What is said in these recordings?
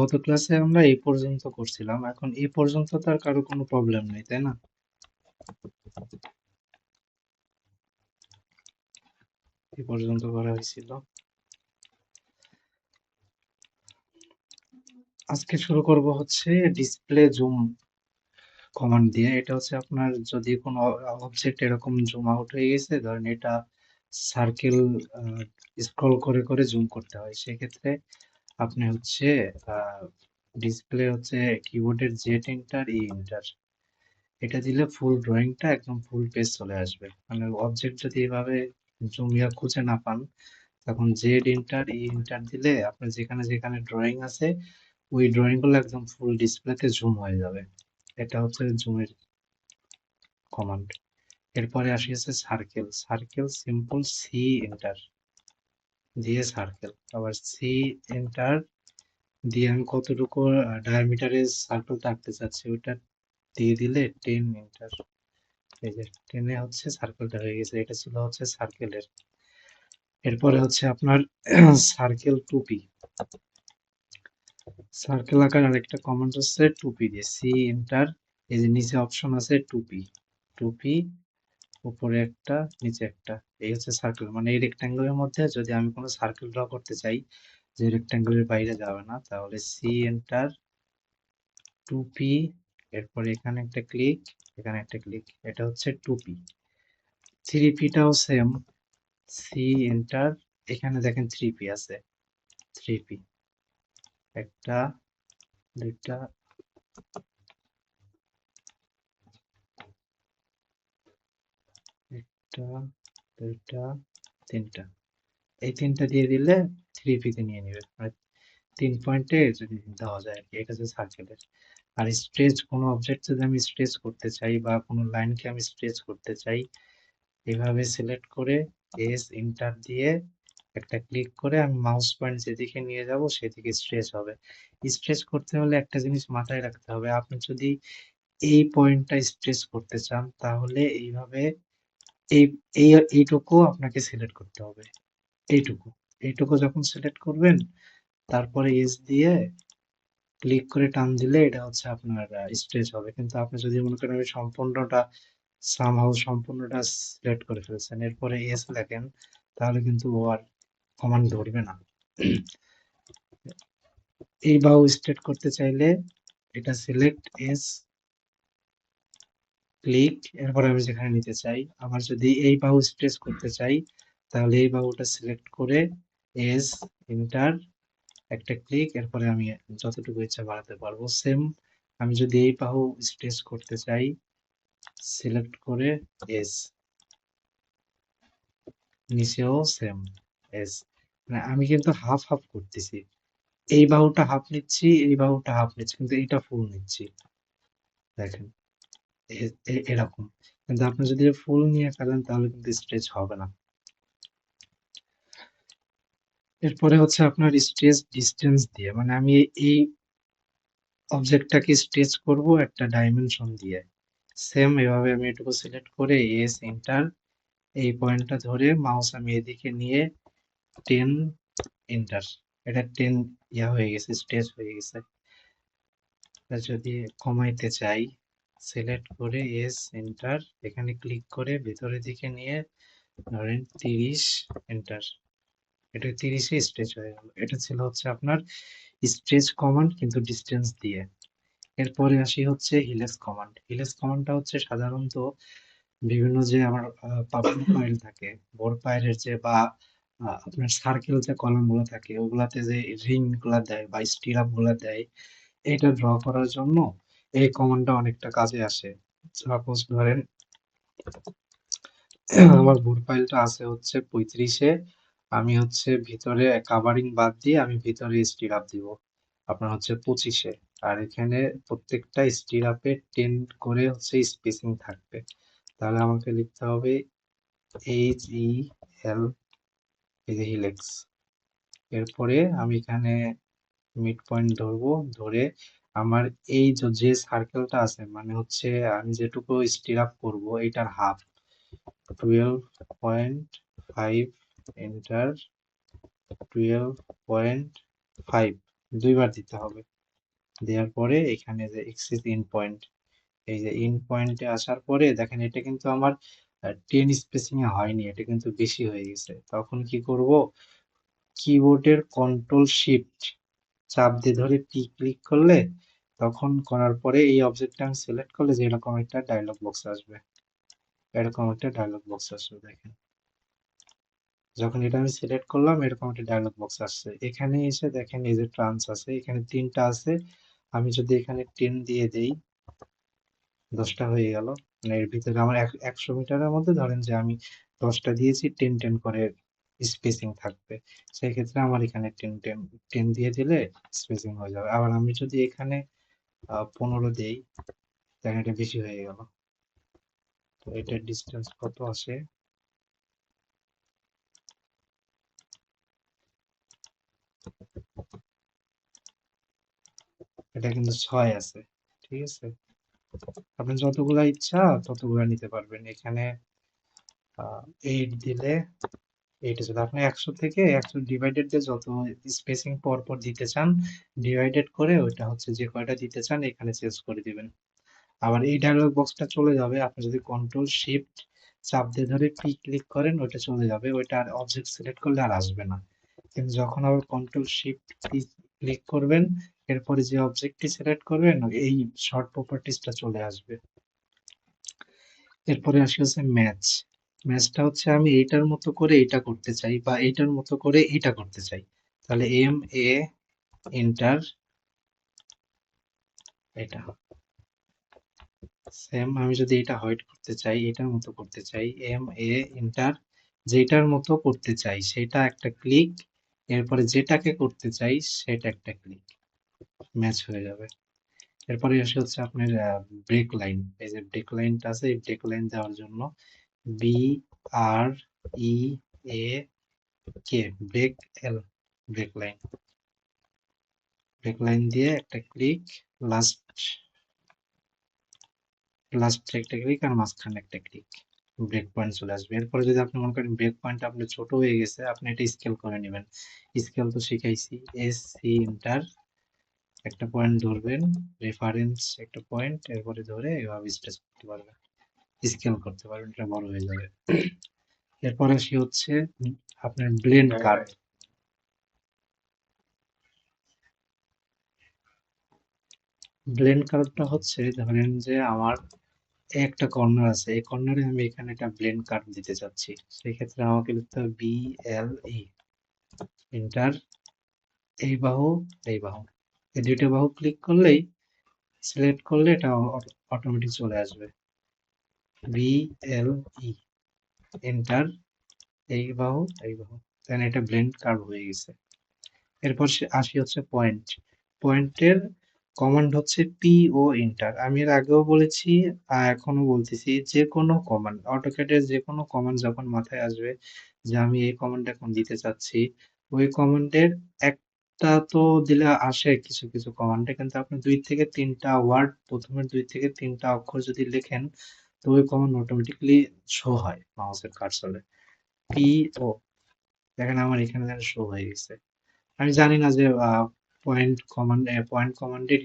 গত ক্লাসে আমরা এই পর্যন্ত করছিলাম, এখন এই পর্যন্ত তার কারো কোনো প্রবলেম নেই, তাই না? এই পর্যন্ত করা হয়েছিল। আজকে শুরু করব হচ্ছে ডিসপ্লে জুম কমান্ড দিয়ে। এটা হচ্ছে আপনার যদি কোনো অবজেক্ট এরকম জুম আউট হয়ে গেছে, ধরেন এটা সার্কেল স্ক্রল করে করে জুম করতে হয়, সেক্ষেত্রে আপনি হচ্ছে ডিসপ্লে হচ্ছে কিবোর্ডের জেড এন্টার ই এন্টার এটা দিলে ফুল ড্রয়িংটা একদম ফুল পেজ চলে আসবে। মানে অবজেক্ট যদি এভাবে জুমিয়া খুঁজে না পান, তখন জেড এন্টার ই এন্টার দিলে আপনার যেখানে যেখানে ড্রয়িং আছে ওই ড্রয়িং গুলো একদম ফুল ডিসপ্লেতে জুম হয়ে যাবে। এটা হচ্ছে জুমের কমান্ড। এরপরে আসি হচ্ছে circle. Circle simple C enter দিয়ে সার্কেল, আবার সি এন্টার দিয়ে আমি কতটুকু ডায়ামিটারের সার্কেলটা আঁকতে চাচ্ছি ওইটা দিয়ে দিলে 10 এন্টার। এই যে 10 এ হচ্ছে সার্কেলটা হয়ে গেছে। এটা ছিল হচ্ছে সার্কেলের। এরপরে হচ্ছে আপনার সার্কেল টুপি। সার্কেল আকার আরেকটা কমান্ড হচ্ছে টুপি দিয়ে সি এন্টার। এই যে নিচে অপশন আছে টুপি, টুপি উপরে একটা নিচে একটা, এই হচ্ছে সার্কেল। মানে এই রেক্ট্যাঙ্গেলের মধ্যে যদি আমি কোনো সার্কেল ড্র করতে চাই যে রেক্ট্যাঙ্গেলের বাইরে যাবে না, তাহলে সি এন্টার টুপি, এরপরে এখানে একটা ক্লিক, এখানে একটা ক্লিক, এটা হচ্ছে টুপি। থ্রি পিটাও সেম, সি এন্টার, এখানে দেখেন থ্রি পি আছে, থ্রি পি, একটা দুইটা একটা দুইটা তিনটা, এই তিনটা দিয়ে দিলে থ্রি পিতে নিয়ে নেবে, মানে 3 পয়েন্টে যদি দেওয়া যায় আর কি। এটা হচ্ছে সার্কেলের। আর স্ট্রেচ, কোনো অবজেক্ট যদি আমি স্ট্রেচ করতে চাই বা কোনো লাইনকে আমি স্ট্রেচ করতে চাই, এভাবে সিলেক্ট করে এস এন্টার দিয়ে একটা ক্লিক করে আমি মাউস পয়েন্ট যেদিকে নিয়ে যাব সেদিকে স্ট্রেচ হবে। স্ট্রেচ করতে হলে একটা জিনিস মাথায় রাখতে হবে, আপনি যদি এই পয়েন্টটা স্ট্রেচ করতে চান তাহলে এইভাবে এই এই এইটুকু আপনাকে সিলেক্ট করতে হবে। এইটুকু, এইটুকু যখন সিলেক্ট করবেন তারপরে এস দিয়ে ক্লিক করে টান দিলে এটা হচ্ছে আপনার স্ট্রেচ হবে। কিন্তু আপনি যদি মনে করেন আমি সম্পূর্ণটা সামহাউ সম্পূর্ণটা সিলেক্ট করে ফেলছেন এরপরে এস লেখেন, তাহলে কিন্তু ও আর কমান্ড ধরবে না। এই বাহু স্ট্রেট করতে চাইলে এটা সিলেক্ট এস ক্লিক, এরপরে আমি যেখানে নিতে চাই। আবার যদি এই বাহু স্ট্রেচ করতে চাই তাহলে এই বাহুটা সিলেক্ট করে এস এন্টার একটা ক্লিক, এরপরে আমি যতটুকু ইচ্ছা বাড়াতে পারবো। সেম আমি যদি এই বাহু স্ট্রেচ করতে চাই, সিলেক্ট করে এস, নিচেও সেম এস। মানে আমি কিন্তু হাফ হাফ করতেছি, এই বাহুটা হাফ নিচ্ছি, এই বাহুটা হাফ নিচ্ছি, কিন্তু এইটা ফুল নিচ্ছি। দেখেন এরকম। কিন্তু আপনি যদি ফুল নিয়ে ফেলেন তাহলে কিন্তু স্ট্রেচ হবে না। এরপরে হচ্ছে আপনার স্ট্রেচ ডিস্টেন্স দিয়ে, মানে আমি এই অবজেক্টটাকে স্ট্রেচ করব একটা ডাইমেনশন দিয়ে। সেম এভাবে আমি এটুকু সিলেক্ট করে এস এন্টার, এই পয়েন্টটা ধরে মাউস আমি এদিকে নিয়ে 10 এন্টার, এটা 10 ইয়া হয়ে গেছে, স্ট্রেচ হয়ে গেছে। তা যদি কমাইতে চাই সিলেক্ট করে এস এন্টার, এখানে ক্লিক করে ভেতরের দিকে নিয়ে ধরেন 30 এন্টার, এটা 30-এ স্ট্রেচ হয়ে গেল। এটা ছিল হচ্ছে আপনার স্ট্রেচ কমান্ড কিন্তু ডিস্টেন্স দিয়ে। এরপরে আসি হচ্ছে হিলেক্স কমান্ড। হিলেক্স কমান্ডটা হচ্ছে সাধারণত বিভিন্ন যে আমার পাবলিক ফাইল থাকে, বড় ফাইলের যে বা আপনার সার্কেল যে কলাম গুলো থাকে ওগুলাতে যে রিং গুলা দেয় বা স্টিরাপ গুলা দেয়, এটা ড্র করার জন্য এই কমান্ডটা অনেকটা কাজে আসে। সাপোজ ধরেন আমার বোর্ড ফাইলটা আছে হচ্ছে 35-এ, আমি হচ্ছে ভিতরে কাভারিং বাদ দিয়ে আমি ভিতরে স্টিরাপ দিব আপনার হচ্ছে 25-এ, আর এখানে প্রত্যেকটা স্টিরাপে 10 করে হচ্ছে স্পেসিং থাকবে। তাহলে আমাকে লিখতে হবে HEL, এই যে হিলেক্স। এরপরে আমি এখানে মিড পয়েন্ট ধরবো, ধরে আমার এই যে সার্কেলটা আছে মানে হচ্ছে আমি যেটুকু স্টিরাপ করব এটার হাফ, 12.5 এন্টার, 12.5 দুইবার দিতে হবে। দেওয়ার পরে এখানে যে এক্সিস ইন পয়েন্ট, এই যে ইন পয়েন্টে আসার পরে দেখেন এটা কিন্তু আমার 10 স্পেসিং এ হয়নি, এটা কিন্তু বেশি হয়ে গেছে। তখন কি করব, কিবোর্ডের কন্ট্রোল শিফট চাপ দিয়ে ধরে পি ক্লিক করলে, তখন করার পরে এই অবজেক্টটা আমি সিলেক্ট করলে যে এরকম একটা ডায়লগ বক্স আসবে, এরকম একটা ডায়লগ বক্স আসবে দেখেন। যখন এটা আমি সিলেক্ট করলাম এরকম একটা ডায়লগ বক্স আসছে। এখানে এসে দেখেন এই যে ট্রান্স আছে, এখানে 3টা আছে। আমি যদি এখানে 10 দিয়ে দেই, 10টা হয়ে গেল। মানে এর ভিতরে আমার 100 মিটারের মধ্যে ধরেন যে আমি 10টা দিয়েছি, 10 করে স্পেসিং থাকবে। সেক্ষেত্রে আমার এখানে 10 দিয়ে দিলে স্পেসিং হয়ে যাবে। আবার আমি যদি এখানে 15 দেই, দেখেন এটা বেশি হয়ে গেল। তো এটার ডিস্টেন্স কত আসে, এটা কিন্তু 6 আছে। ঠিক আছে, আপনি যতগুলা ইচ্ছা ততগুলা নিতে পারবেন। এখানে 8 দিলে, এইটা যদি আপনি 100 থেকে 100 ডিভাইডেড দিয়ে যত স্পেসিং পর পর দিতে চান, ডিভাইডেড করে ওইটা হচ্ছে যে কয়টা দিতে চান এখানে চেঞ্জ করে দিবেন। আবার এই ডায়লগ বক্সটা চলে যাবে, আপনি যদি কন্ট্রোল শিফট চাপ দিয়ে ধরে পি ক্লিক করেন ওইটা চলে যাবে, ওইটা আর অবজেক্ট সিলেক্ট করলে আর আসবে না। কিন্তু যখন আবার কন্ট্রোল শিফট পি ক্লিক করবেন, এরপরে যে অবজেক্টটি সিলেক্ট করবেন এই শর্ট প্রপার্টিসটা চলে আসবে। এরপরে আসি হচ্ছে ম্যাচ। ম্যাচটা হচ্ছে আমি এইটার মতো করে এটা করতে চাই বা এইটার মতো করে এটা করতে চাই। তাহলে এম এ এন্টার, এটা সেম। আমি যদি এটা হোয়াইট করতে চাই, এটার মতো করতে চাই, এম এ এন্টার, যেটার মতো করতে চাই সেটা একটা ক্লিক, এরপরে যেটাকে করতে চাই সেটা একটা ক্লিক, ম্যাচ হয়ে যাবে। এরপরে আসে হচ্ছে আপনার ব্রেক লাইন। এই যে ব্রেক লাইনটা আছে, এই ব্রেক লাইন দেওয়ার জন্য বি আর ই এ কে, ব্রেক এল, ব্রেক লাইন। ব্রেক লাইন দিয়ে একটা ক্লিক, লাস্ট লাস্ট একটা ক্লিক আর মাঝখানে একটা ক্লিক, ব্রেক পয়েন্ট চলে আসবে। এরপরে যদি আপনি মনে করেন ব্রেক পয়েন্ট আপনার ছোট হয়ে গেছে, আপনি এটা স্কেল করে নেবেন। স্কেল তো শিখাইছি, এস সি এন্টার, একটা পয়েন্ট ধরবেন, রেফারেন্স একটা পয়েন্ট, এরপরে ধরে এভাবে স্ট্রেচ করতে পারবেন, স্কেল করতে পারবেন, এটা বড় হয়ে যাবে। এরপরে আসি হচ্ছে আপনার ব্লেন্ড কার্ভ। ব্লেন্ড কার্ভটা হচ্ছে ধরেন যে আমার একটা কর্নার আছে, এই কর্নারে আমি এখানে একটা ব্লেন্ড কার্ভ দিতে চাচ্ছি। সেক্ষেত্রে আমাকে লিখতে হবে বি এল ই এন্টার, এই বাহু, এই বাহু, এই দুইটা বাহু ক্লিক করলেই, সিলেক্ট করলে এটা অটোমেটিক চলে আসবে। বি এল ই এন্টার, এই বাহু, এই বাহু, দেন এটা ব্লেন্ড কার্ভ হয়ে গেছে। এরপর আসি হচ্ছে পয়েন্ট। পয়েন্টের কমান্ড হচ্ছে পি ও এন্টার। আমি এর আগেও বলেছি এখনো বলতেছি, যে কোনো কমান্ড, অটোক্যাডের যে কোনো কমান্ড যখন মাথায় আসবে যে আমি এই কমান্ড এখন দিতে চাচ্ছি, ওই কমান্ডের একটা তো দিলে আসে কিছু কিছু কমান্ডে, কিন্তু আপনি 2 থেকে 3টা ওয়ার্ড, প্রথমের 2 থেকে 3টা অক্ষর যদি লেখেন, তো ওই কমান্ড অটোমেটিকলি শো হয় মাউসের কার্সরে। পি ও, দেখেন আমার এখানে শো হয়ে গেছে। আমি জানি না যে পয়েন্ট কমান্ডের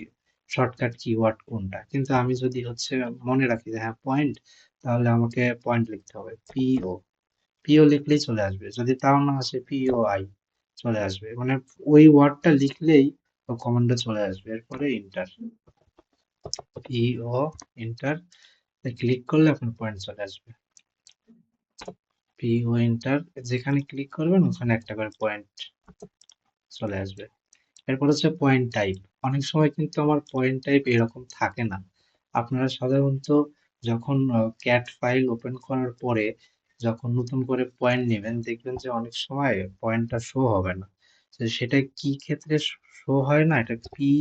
শর্টকাট কিওয়ার্ড কোনটা, কিন্তু আমি যদি হচ্ছে মনে রাখি যে হ্যাঁ পয়েন্ট, তাহলে আমাকে পয়েন্ট লিখতে হবে, পিও। পিও লিখলেই চলে আসবে, যদি তাও না আসে পিও আই চলে আসবে, মানে ওই ওয়ার্ডটা লিখলেই ও কমান্ডে চলে আসবে। এরপরে ইন্টার, পিও ইন্টার, ক্লিক করলে আপনার পয়েন্ট চলে আসবে। পিও ইন্টার, যেখানে ক্লিক করবেন ওখানে একটা করে পয়েন্ট চলে আসবে। এরপর হচ্ছে পয়েন্ট টাইপ। অনেক সময় কিন্তু আমার পয়েন্ট টাইপ এরকম থাকে না। আপনারা সাধারণত যখন ক্যাট ফাইল ওপেন করার পরে যখন নতুন করে পয়েন্ট নেবেন, দেখবেন যে অনেক সময় পয়েন্টটা শো হবে না। তো সেটা কি ক্ষেত্রে শো হয় না, এটা P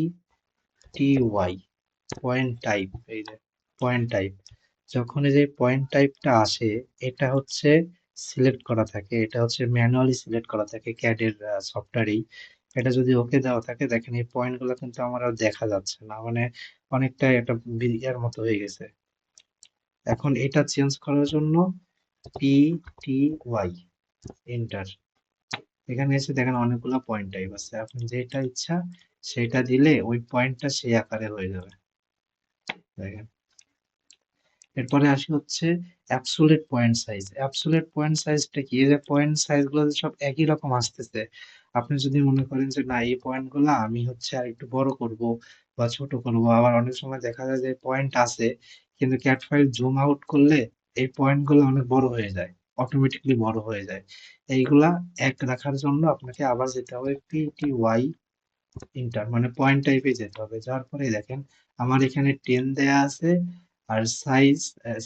T Y, point type. এই যে পয়েন্ট টাইপ, যখন এই যে পয়েন্ট টাইপটা আসে, এটা হচ্ছে সিলেক্ট করা থাকে, এটা হচ্ছে ম্যানুয়ালি সিলেক্ট করা থাকে ক্যাড এর সফটওয়্যারেই। এটা যদি ওকে দেওয়া থাকে, দেখেন এই পয়েন্ট গুলো কিন্তু আমার আর দেখা যাচ্ছে না, মানে অনেকটা একটা বিরিয়ার মতো হয়ে গেছে। এখন এটা চেঞ্জ করার জন্য পি টি ওয়াই এন্টার, এখানে এসে দেখেন অনেকগুলো পয়েন্ট টাইপ আছে, আপনি যেটা ইচ্ছা সেটা দিলে ওই পয়েন্টটা সেই আকারে হয়ে যাবে। দেখেন, এরপরে আসি হচ্ছে absolute point size. Absolute point সাইজটা কি? এই যে পয়েন্ট সাইজগুলো সব একই রকম আসতেছে, আপনি যদি মনে করেন যে না এই পয়েন্টগুলো আমি হচ্ছে আর একটু বড় করব বা ছোট করব, আবার অনেক সময় দেখা যায় যে পয়েন্ট আছে কিন্তু ক্যাট ফাইল জুম আউট করলে এই পয়েন্টগুলো অনেক বড় হয়ে যায়, অটোমেটিকলি বড় হয়ে যায়। এইগুলা এক রাখার জন্য আপনাকে আবার যেতে হবে PTY ইন্টার, মানে পয়েন্ট টাইপে যেতে হবে। যাওয়ার পরে দেখেন আমার এখানে 10 দেয়া আছে আর size,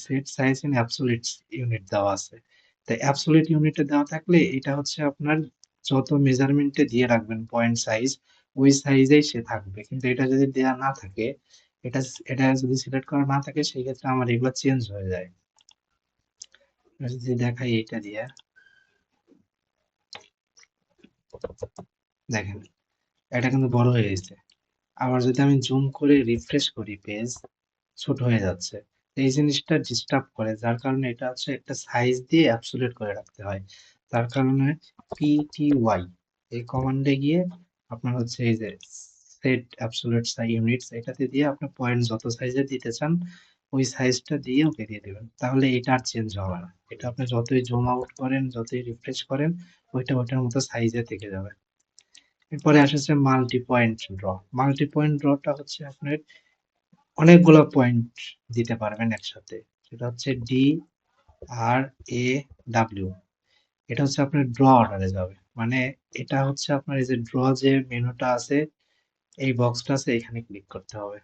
set size in absolute unit দেওয়া আছে। তো অ্যাবসোলিউট ইউনিটে দেওয়া থাকলে এটা হচ্ছে আপনার যত মেজারমেন্টে দিয়ে রাখবেন পয়েন্ট সাইজ ওই সাইজেই সে থাকবে। কিন্তু এটা যদি দেয়া না থাকে, এটা এটা যদি সিলেক্ট করা না থাকে সেই ক্ষেত্রে আমার এগুলো চেঞ্জ হয়ে যায়। যদি দেখাই এটা দিয়ে, দেখেন এটা কিন্তু বড় হয়ে গেছে। আবার যদি আমি জুম করে রিফ্রেশ করি পেজ, ছোট হয়ে যাচ্ছে। এই জিনিসটা ডিস্টার্ব করে, যার কারণে এটা হচ্ছে একটা সাইজ দিয়ে অ্যাবসোলিউট করে রাখতে হয়। তার কারণে PTY এই কমান্ডে গিয়ে আপনার হচ্ছে এই যে সেট অ্যাবসোলিউট ইউনিটস এটাতে দিয়ে আপনি পয়েন্ট যত সাইজে দিতে চান ওই সাইজটা দিয়ে ওকে দিয়ে দেবেন, তাহলে এটা আর চেঞ্জ হবে না। এটা আপনি যতই জুম আউট করেন যতই রিফ্রেশ করেন ওইটা ওইটার মতো সাইজে থেকে যাবে। এরপরে আসছে multi point draw. Multi point ড্রটা হচ্ছে আপনার অনেকগুলো পয়েন্ট দিতে পারবেন একসাথে। সেটা হচ্ছে DRAW। এটা হচ্ছে আপনার ড্র অর্ডারে যাবে, মানে এটা হচ্ছে আপনার এই যে ড্র যে মেনুটা আছে, এই বক্সটা আছে, এখানে ক্লিক করতে হবে।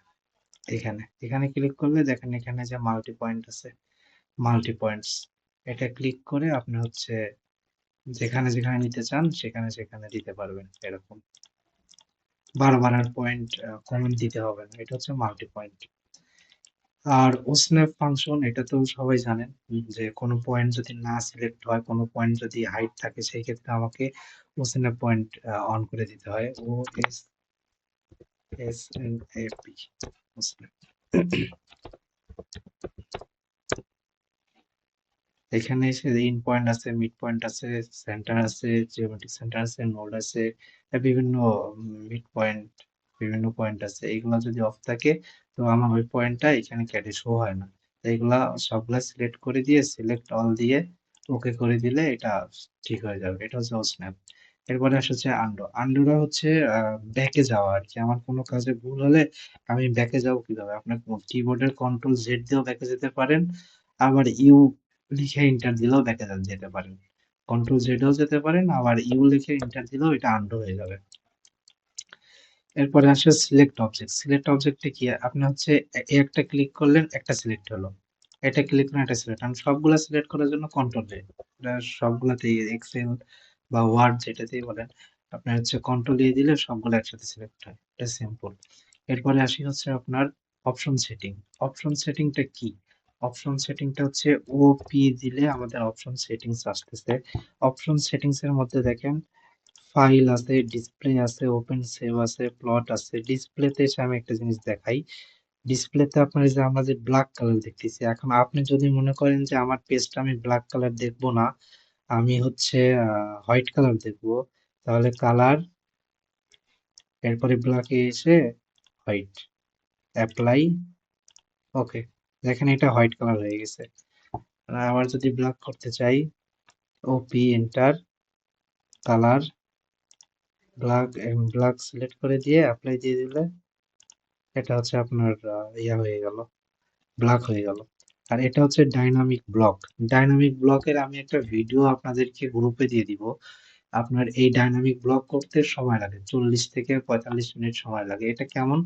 এখানে এখানে ক্লিক করলে দেখেন এখানে যে মাল্টি পয়েন্ট আছে, মাল্টি পয়েন্টস, এটা ক্লিক করে আপনি হচ্ছে যেখানে যেখানে নিতে চান সেখানে সেখানে দিতে পারবেন। এরকম বারবার আর পয়েন্ট কমেন্ট দিতে হবে না, এটা হচ্ছে মাল্টি পয়েন্ট। আর ওসনেপ ফাংশন এটা তো সবাই জানেন, যে কোনো পয়েন্ট যদি না সিলেক্ট হয়, কোনো পয়েন্ট যদি হাইড থাকে সেই ক্ষেত্রে আমাকে ওসনেপ পয়েন্ট অন করে দিতে হয়। OSNAP ওসনেপ। এখানে এসে ইন পয়েন্ট আছে, মিড পয়েন্ট আছে, সেন্টার আছে, জিওমেট্রিক সেন্টার আছে, নোড আছে, বিভিন্ন মিড পয়েন্ট, বিভিন্ন পয়েন্ট আছে। এইগুলা যদি অফ থাকে তো আমার ওই পয়েন্টটা এখানে ক্যাডে শো হয় না। তো এইগুলা সবগুলা সিলেক্ট করে দিয়ে সিলেক্ট অল দিয়ে ওকে করে দিলে এটা ঠিক হয়ে যাবে। এটা হচ্ছে স্ন্যাপ। এরপরে আসছে আন্ডো। আন্ডোটা হচ্ছে ব্যাকে যাওয়া আর কি। আমার কোনো কাজে ভুল হলে আমি ব্যাকে যাবো কিভাবে? আপনার কিবোর্ডের কন্ট্রোল জেড দিয়েও ব্যাকে যেতে পারেন, আবার ইউ লিখে এন্টার দিলেও ব্যাকে যেতে পারেন। কন্ট্রোল জেডও যেতে পারেন, আবার ইউ লিখে এন্টার দিলেও এটা আন্ডু হয়ে যাবে। এরপরে আসে সিলেক্ট অবজেক্ট। সিলেক্ট অবজেক্টে কি আপনি হচ্ছে একটা ক্লিক করলেন, একটা সিলেক্ট হলো, এটা ক্লিক করলেন, একটা সিলেক্ট। আমি সবগুলা সিলেক্ট করার জন্য কন্ট্রোল এ, এটা সবগুলাতেই এক্সেল বা ওয়ার্ড যেটাতেই বলেন, আপনার হচ্ছে কন্ট্রোল এ দিলে সবগুলো একসাথে সিলেক্ট হয়। এটা সিম্পল। এরপরে আসি হচ্ছে আপনার অপশন সেটিং। অপশন সেটিংটা কি? অপশন সেটিংটা হচ্ছে ওপি দিলে আমাদের অপশন সেটিংস আসতেছে। অপশন সেটিংস এর মধ্যে দেখেন ফাইল আছে, ডিসপ্লে আছে, ওপেন সেভ আছে, প্লট আছে। ডিসপ্লেতে এসে আমি একটা জিনিস দেখাই। ডিসপ্লেতে আপনার এই যে আমরা যে ব্ল্যাক কালার দেখতেছি, এখন আপনি যদি মনে করেন যে আমার পেজটা আমি ব্ল্যাক কালার দেখবো না, আমি হচ্ছে হোয়াইট কালার দেখবো, তাহলে কালার, এরপরে ব্ল্যাকে এসে হোয়াইট, অ্যাপ্লাই, ওকে, দেখেন এটা হোয়াইট কালার হয়ে গেছে। আর আবার যদি ব্ল্যাক করতে চাই, ওপি enter, colour black, black select করে দিয়ে অ্যাপ্লাই দিয়ে দিলে এটা হচ্ছে আপনার ইয়া হয়ে গেল, ব্ল্যাক হয়ে গেল। আর এটা হচ্ছে ডাইনামিক ব্লক। ডাইনামিক ব্লকের আমি একটা ভিডিও আপনাদেরকে গ্রুপে দিয়ে দিব। আপনার এই ডাইনামিক ব্লক করতে সময় লাগে 40 থেকে 45 মিনিট সময় লাগে। এটা কেমন?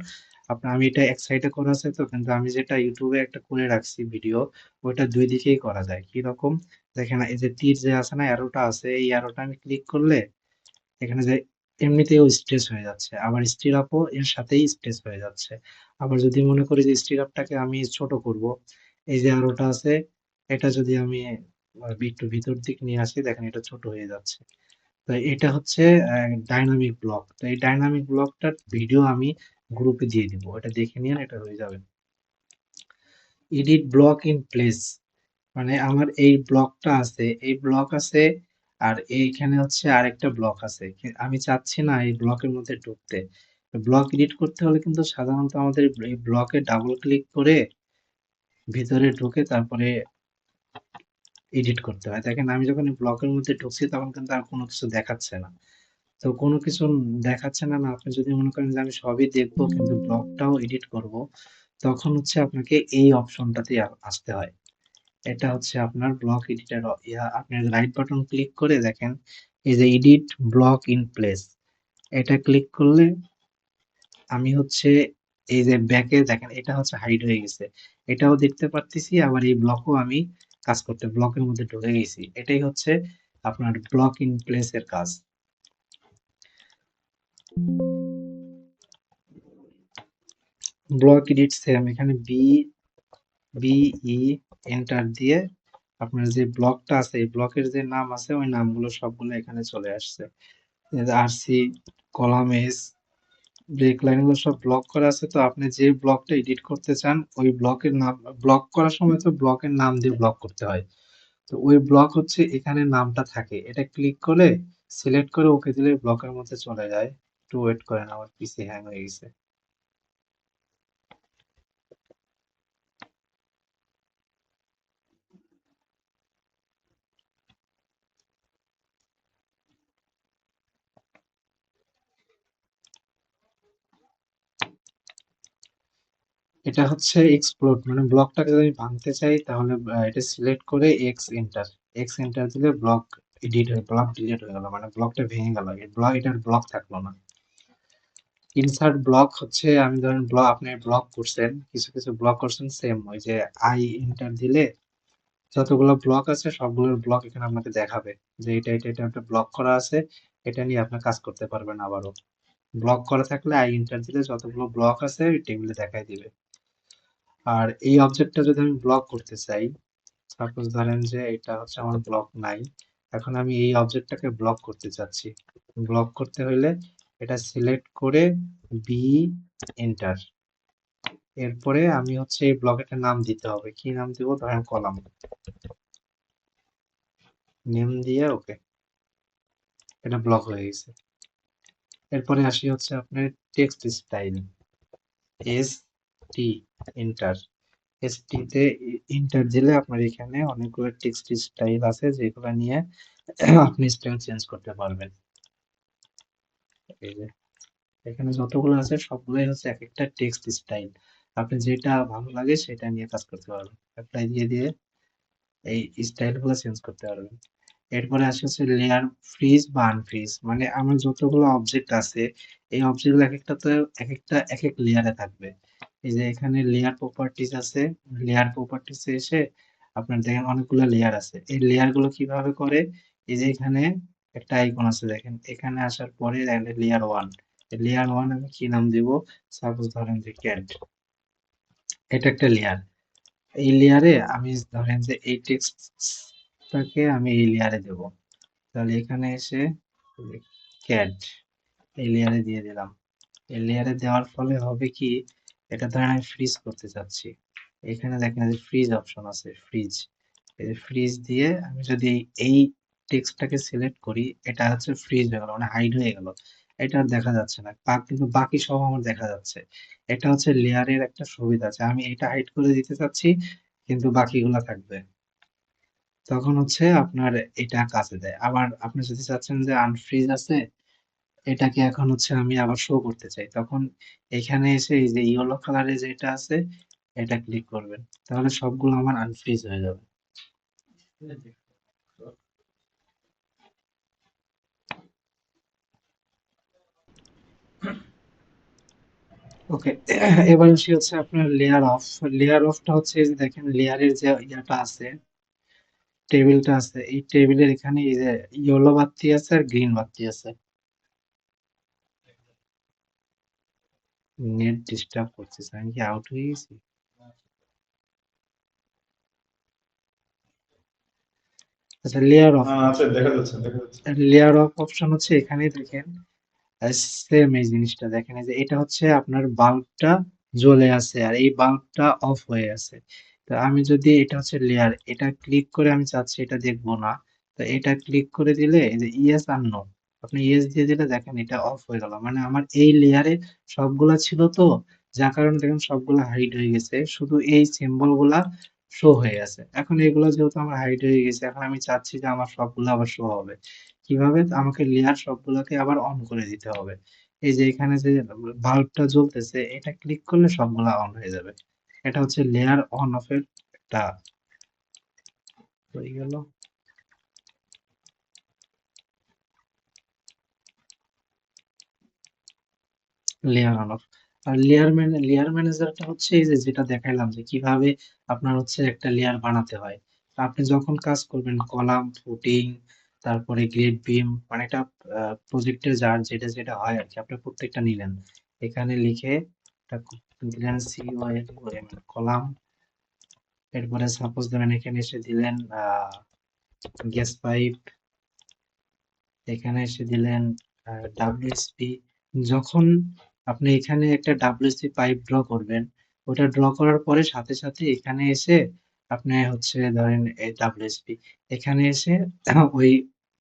আপনার, আমি এটা এক সাইডে করা আছে তো, কিন্তু আমি যেটা ইউটিউবে একটা করে রাখছি ভিডিও, ওইটা দুই দিকেই করা যায়। কি রকম? দেখেন এই যে তীর যে আছে না, অ্যারোটা আছে, এই অ্যারোটা আমি ক্লিক করলে এখানে যে এমনিতেও স্ট্রেস হয়ে যাচ্ছে, আবার স্টিরাপও এর সাথেই স্ট্রেস হয়ে যাচ্ছে। আবার যদি মনে করি যে স্টিরাপটাকে আমি ছোট করব, এই যে আরোটা আছে, এটা যদি আমি একটু ভিতর দিক নিয়ে আসি, দেখেন এটা ছোট হয়ে যাচ্ছে। তো এটা হচ্ছে ডাইনামিক ব্লক। তো এই ডাইনামিক ব্লকটার ভিডিও আমি গ্রুপে দিয়ে দিব, এটা দেখে নিয়ে এটা হয়ে যাবে। এডিট ব্লক ইন প্লেস, মানে আমার এই ব্লকটা আছে, এই ব্লক আছে, আর এইখানে হচ্ছে আরেকটা ব্লক আছে। আমি চাচ্ছি না এই ব্লকের মধ্যে ঢুকতে। ব্লক এডিট করতে হলে কিন্তু সাধারণত আমাদের এই ব্লকে ডাবল ক্লিক করে ভিতরে ঢুকে তারপরে এডিট করতে হয়। দেখেন আমি যখন ব্লকের মধ্যে ঢুকছি তখন কিন্তু আর কোনো কিছু দেখাচ্ছে না। তো কোনো কিছু দেখাচ্ছে না, আপনি যদি মনে করেন যে আমি সবই দেখবো কিন্তু ব্লগটাও এডিট করব, তখন হচ্ছে আপনাকে এই অপশনটাতে আসতে হয়। এটা হচ্ছে আপনার ব্লক এডিটর। আপনি রাইট বাটন ক্লিক করে দেখেন এই যে এডিট ব্লক ইন প্লেস, এটা ক্লিক করলে আমি হচ্ছে এই যে ব্যাকে দেখেন এটা হচ্ছে হাইড হয়ে গেছে, এটাও দেখতে পারতেছি, আবার এই ব্লকও আমি কাজ করতে ব্লকের মধ্যে ঢুকে গেছি। এটাই হচ্ছে আপনার ব্লক ইন প্লেস এর কাজ। ব্লক এডিট সেম এখানে বিই এন্টার দিয়ে আপনার যে ব্লকটা আছে এই ব্লকের যে নাম আছে ওই নামগুলো সবগুলো এখানে চলে আসছে। RC, column S, break line গুলো সব ব্লক করা আছে। তো আপনি যে ব্লকটা এডিট করতে চান ওই ব্লকের নাম, ব্লক করার সময় তো ব্লকের নাম দিয়ে ব্লক করতে হয়, তো ওই ব্লক হচ্ছে এখানে নামটা থাকে, এটা ক্লিক করে সিলেক্ট করে ওকে দিলে ব্লকের মধ্যে চলে যায়। একটু ওয়েট করেন, আমার পিসি হ্যাং হয়ে গেছে। এটা হচ্ছে এক্সপ্লোড, মানে ব্লকটাকে যদি আমি ভাঙতে চাই তাহলে এটা সিলেক্ট করে এক্স এন্টার দিলে ব্লক এডিট হয়ে ব্লক ডিলিট হয়ে গেল, মানে ব্লকটা ভেঙে গেল, এটার ব্লক থাকলো না। ইনসার্ট ব্লক হচ্ছে আমি ধরেন ব্লক আপনি ব্লক করছেন, কিছু কিছু ব্লক করছেন, সেম ওই যে আই এন্টার দিলে যতগুলো ব্লক আছে সবগুলোর ব্লক এখানে আপনাকে দেখাবে যে এটা একটা ব্লক করা আছে, এটা নিয়ে আপনি কাজ করতে পারবেন। আবারও ব্লক করা থাকলে আই এন্টার দিলে যতগুলো ব্লক আছে ওই টেবিলে দেখাই দিবে। আর এই অবজেক্টটা যদি আমি ব্লক করতে চাই, সাপোজ ধরেন যে এটা হচ্ছে আমার ব্লক নাই, এখন আমি এই অবজেক্টটাকে ব্লক করতে চাচ্ছি। ব্লক করতে হলে এটা সিলেক্ট করে বি এন্টার, এরপরে আমি হচ্ছে এই ব্লকের নাম দিতে হবে, কি নাম দিব, ধরেন কলাম নেম দিয়ে ওকে, এটা ব্লক হয়ে গেছে। এরপরে আসি হচ্ছে আপনার text style, S T enter, S T তে এন্টার দিলে আপনার এখানে অনেকগুলো টেক্সট স্টাইল আছে যেগুলো নিয়ে আপনি স্টাইল চেঞ্জ করতে পারবেন। এই যে এখানে যতগুলো আছে সবগুলোই হচ্ছে এক একটা টেক্সট স্টাইল, আপনি যেটা ভালো লাগে সেটা নিয়ে কাজ করতে পারবেন, অ্যাপ্লাই দিয়ে দিয়ে এই স্টাইল গুলো চেঞ্জ করতে পারবেন। এরপরে আসে হচ্ছে লেয়ার ফ্রিজ বা আনফ্রিজ, মানে আমার যতগুলো অবজেক্ট আছে এই অবজেক্ট গুলো এক একটা এক এক লেয়ারে থাকবে। এই যে এখানে লেয়ার প্রপার্টিজ আছে, লেয়ার প্রপার্টিজ এসে আপনার দেখেন অনেকগুলো লেয়ার আছে, এই লেয়ার গুলো কিভাবে করে, এই যে এখানে একটা আইকন আছে দেখেন, এখানে আসার পরে লেয়ার ওয়ান, লেয়ার ওয়ান আমি কি নাম দিব, সাপোজ ধরেন যে ক্যাট, এটা একটা লেয়ার। এই লেয়ারে আমি ধরেন যে এই টেক্সটটাকে আমি এই লেয়ারে দেব, তাহলে এখানে এসে ক্যাট এই লেয়ারে দিয়ে দিলাম। এই লেয়ারে দেওয়ার ফলে হবে কি, এটা ধরেন আমি ফ্রিজ করতে চাচ্ছি, এখানে দেখেন যে ফ্রিজ অপশন আছে, ফ্রিজ, এই যে ফ্রিজ দিয়ে আমি যদি এই টেক্সটটাকে সিলেক্ট করি এটা হচ্ছে ফ্রিজ হয়ে গেল, মানে হাইড হয়ে গেল, এটা আর দেখা যাচ্ছে না, কিন্তু বাকি সব আমার দেখা যাচ্ছে। এটা হচ্ছে লেয়ারের একটা সুবিধা আছে, আমি এটা হাইড করে দিতে চাচ্ছি কিন্তু বাকিগুলা থাকবে, তখন হচ্ছে আপনার এটা কাজে দেয়। আবার আপনি যদি চাচ্ছেন যে আনফ্রিজ আছে, এটাকে এখন হচ্ছে আমি আবার শো করতে চাই, তখন এখানে এসে এই যে ইয়েলো কালারে যেটা আছে এটা ক্লিক করবেন, তাহলে সবগুলো আমার আনফ্রিজ হয়ে যাবে। ওকে, এবার আসি হচ্ছে আপনার লেয়ার অফ। লেয়ার অফটা হচ্ছে এই যে দেখেন লেয়ারের যে ইয়াটা আছে, টেবিলটা আছে, এই টেবিলের এখানে এই যে ইয়েলো বাতি আছে আর গ্রিন বাতি আছে। নেট ডিস্টার্ব করতেছে, আমি কি আউট হয়ে গেছি? আচ্ছা, লেয়ার অফ, আছে, দেখা যাচ্ছে, দেখা যাচ্ছে। লেয়ার অফ অপশন হচ্ছে এখানেই দেখেন, সেম এই জিনিসটা দেখেন, এই যে এটা হচ্ছে আপনার বাল্বটা জ্বলে আছে আর এই বাল্বটা অফ হয়ে আছে। তো আমি যদি এটা হচ্ছে লেয়ার, এটা ক্লিক করে আমি চাচ্ছি এটা দেখবো না, তো এটা ক্লিক করে দিলে এই যে ইয়েস আর নো, আপনি ইয়েস দিয়ে দিলে দেখেন এটা অফ হয়ে গেল, মানে আমার এই লেয়ারে সবগুলা ছিল তো, যার কারণে দেখেন সবগুলা হাইড হয়ে গেছে, শুধু এই সিম্বল গুলা শো হয়ে গেছে। এখন এগুলো যেহেতু আমার হাইড হয়ে গেছে, এখন আমি চাচ্ছি যে আমার সবগুলো আবার শো হবে। কিভাবে? আমাকে লেয়ার সবগুলোকে আবার অন করে দিতে হবে। এই যে এখানে যে বাল্বটা জ্বলতেছে, এটা ক্লিক করলে সবগুলা অন হয়ে যাবে। এটা হচ্ছে লেয়ার অন অফ এর একটা হয়ে গেল। Layer on off. আর লেয়ার ম্যানেজারটা হচ্ছে এই যে যেটা দেখাইলাম যে কিভাবে আপনার হচ্ছে একটা লেয়ার বানাতে হয়। তো আপনি যখন কাজ করবেন কলাম, ফুটিং, তারপরে গ্রিড বিম, মানে এটা প্রজেক্টের যার যেটা যেটা হয় আর কি, আপনি প্রত্যেকটা নিলেন, এখানে লিখে একটা দিলেন COL কলাম, এরপরে সাপোজ ধরেন এখানে এসে দিলেন গ্যাস পাইপ, এখানে এসে দিলেন WSP। যখন আপনি এখানে একটা WSP পাইপ ড্র করবেন, ওটা ড্র করার পরে সাথে সাথে এখানে এসে আপনি হচ্ছে ধরেন এই WSP এখানে এসে ওই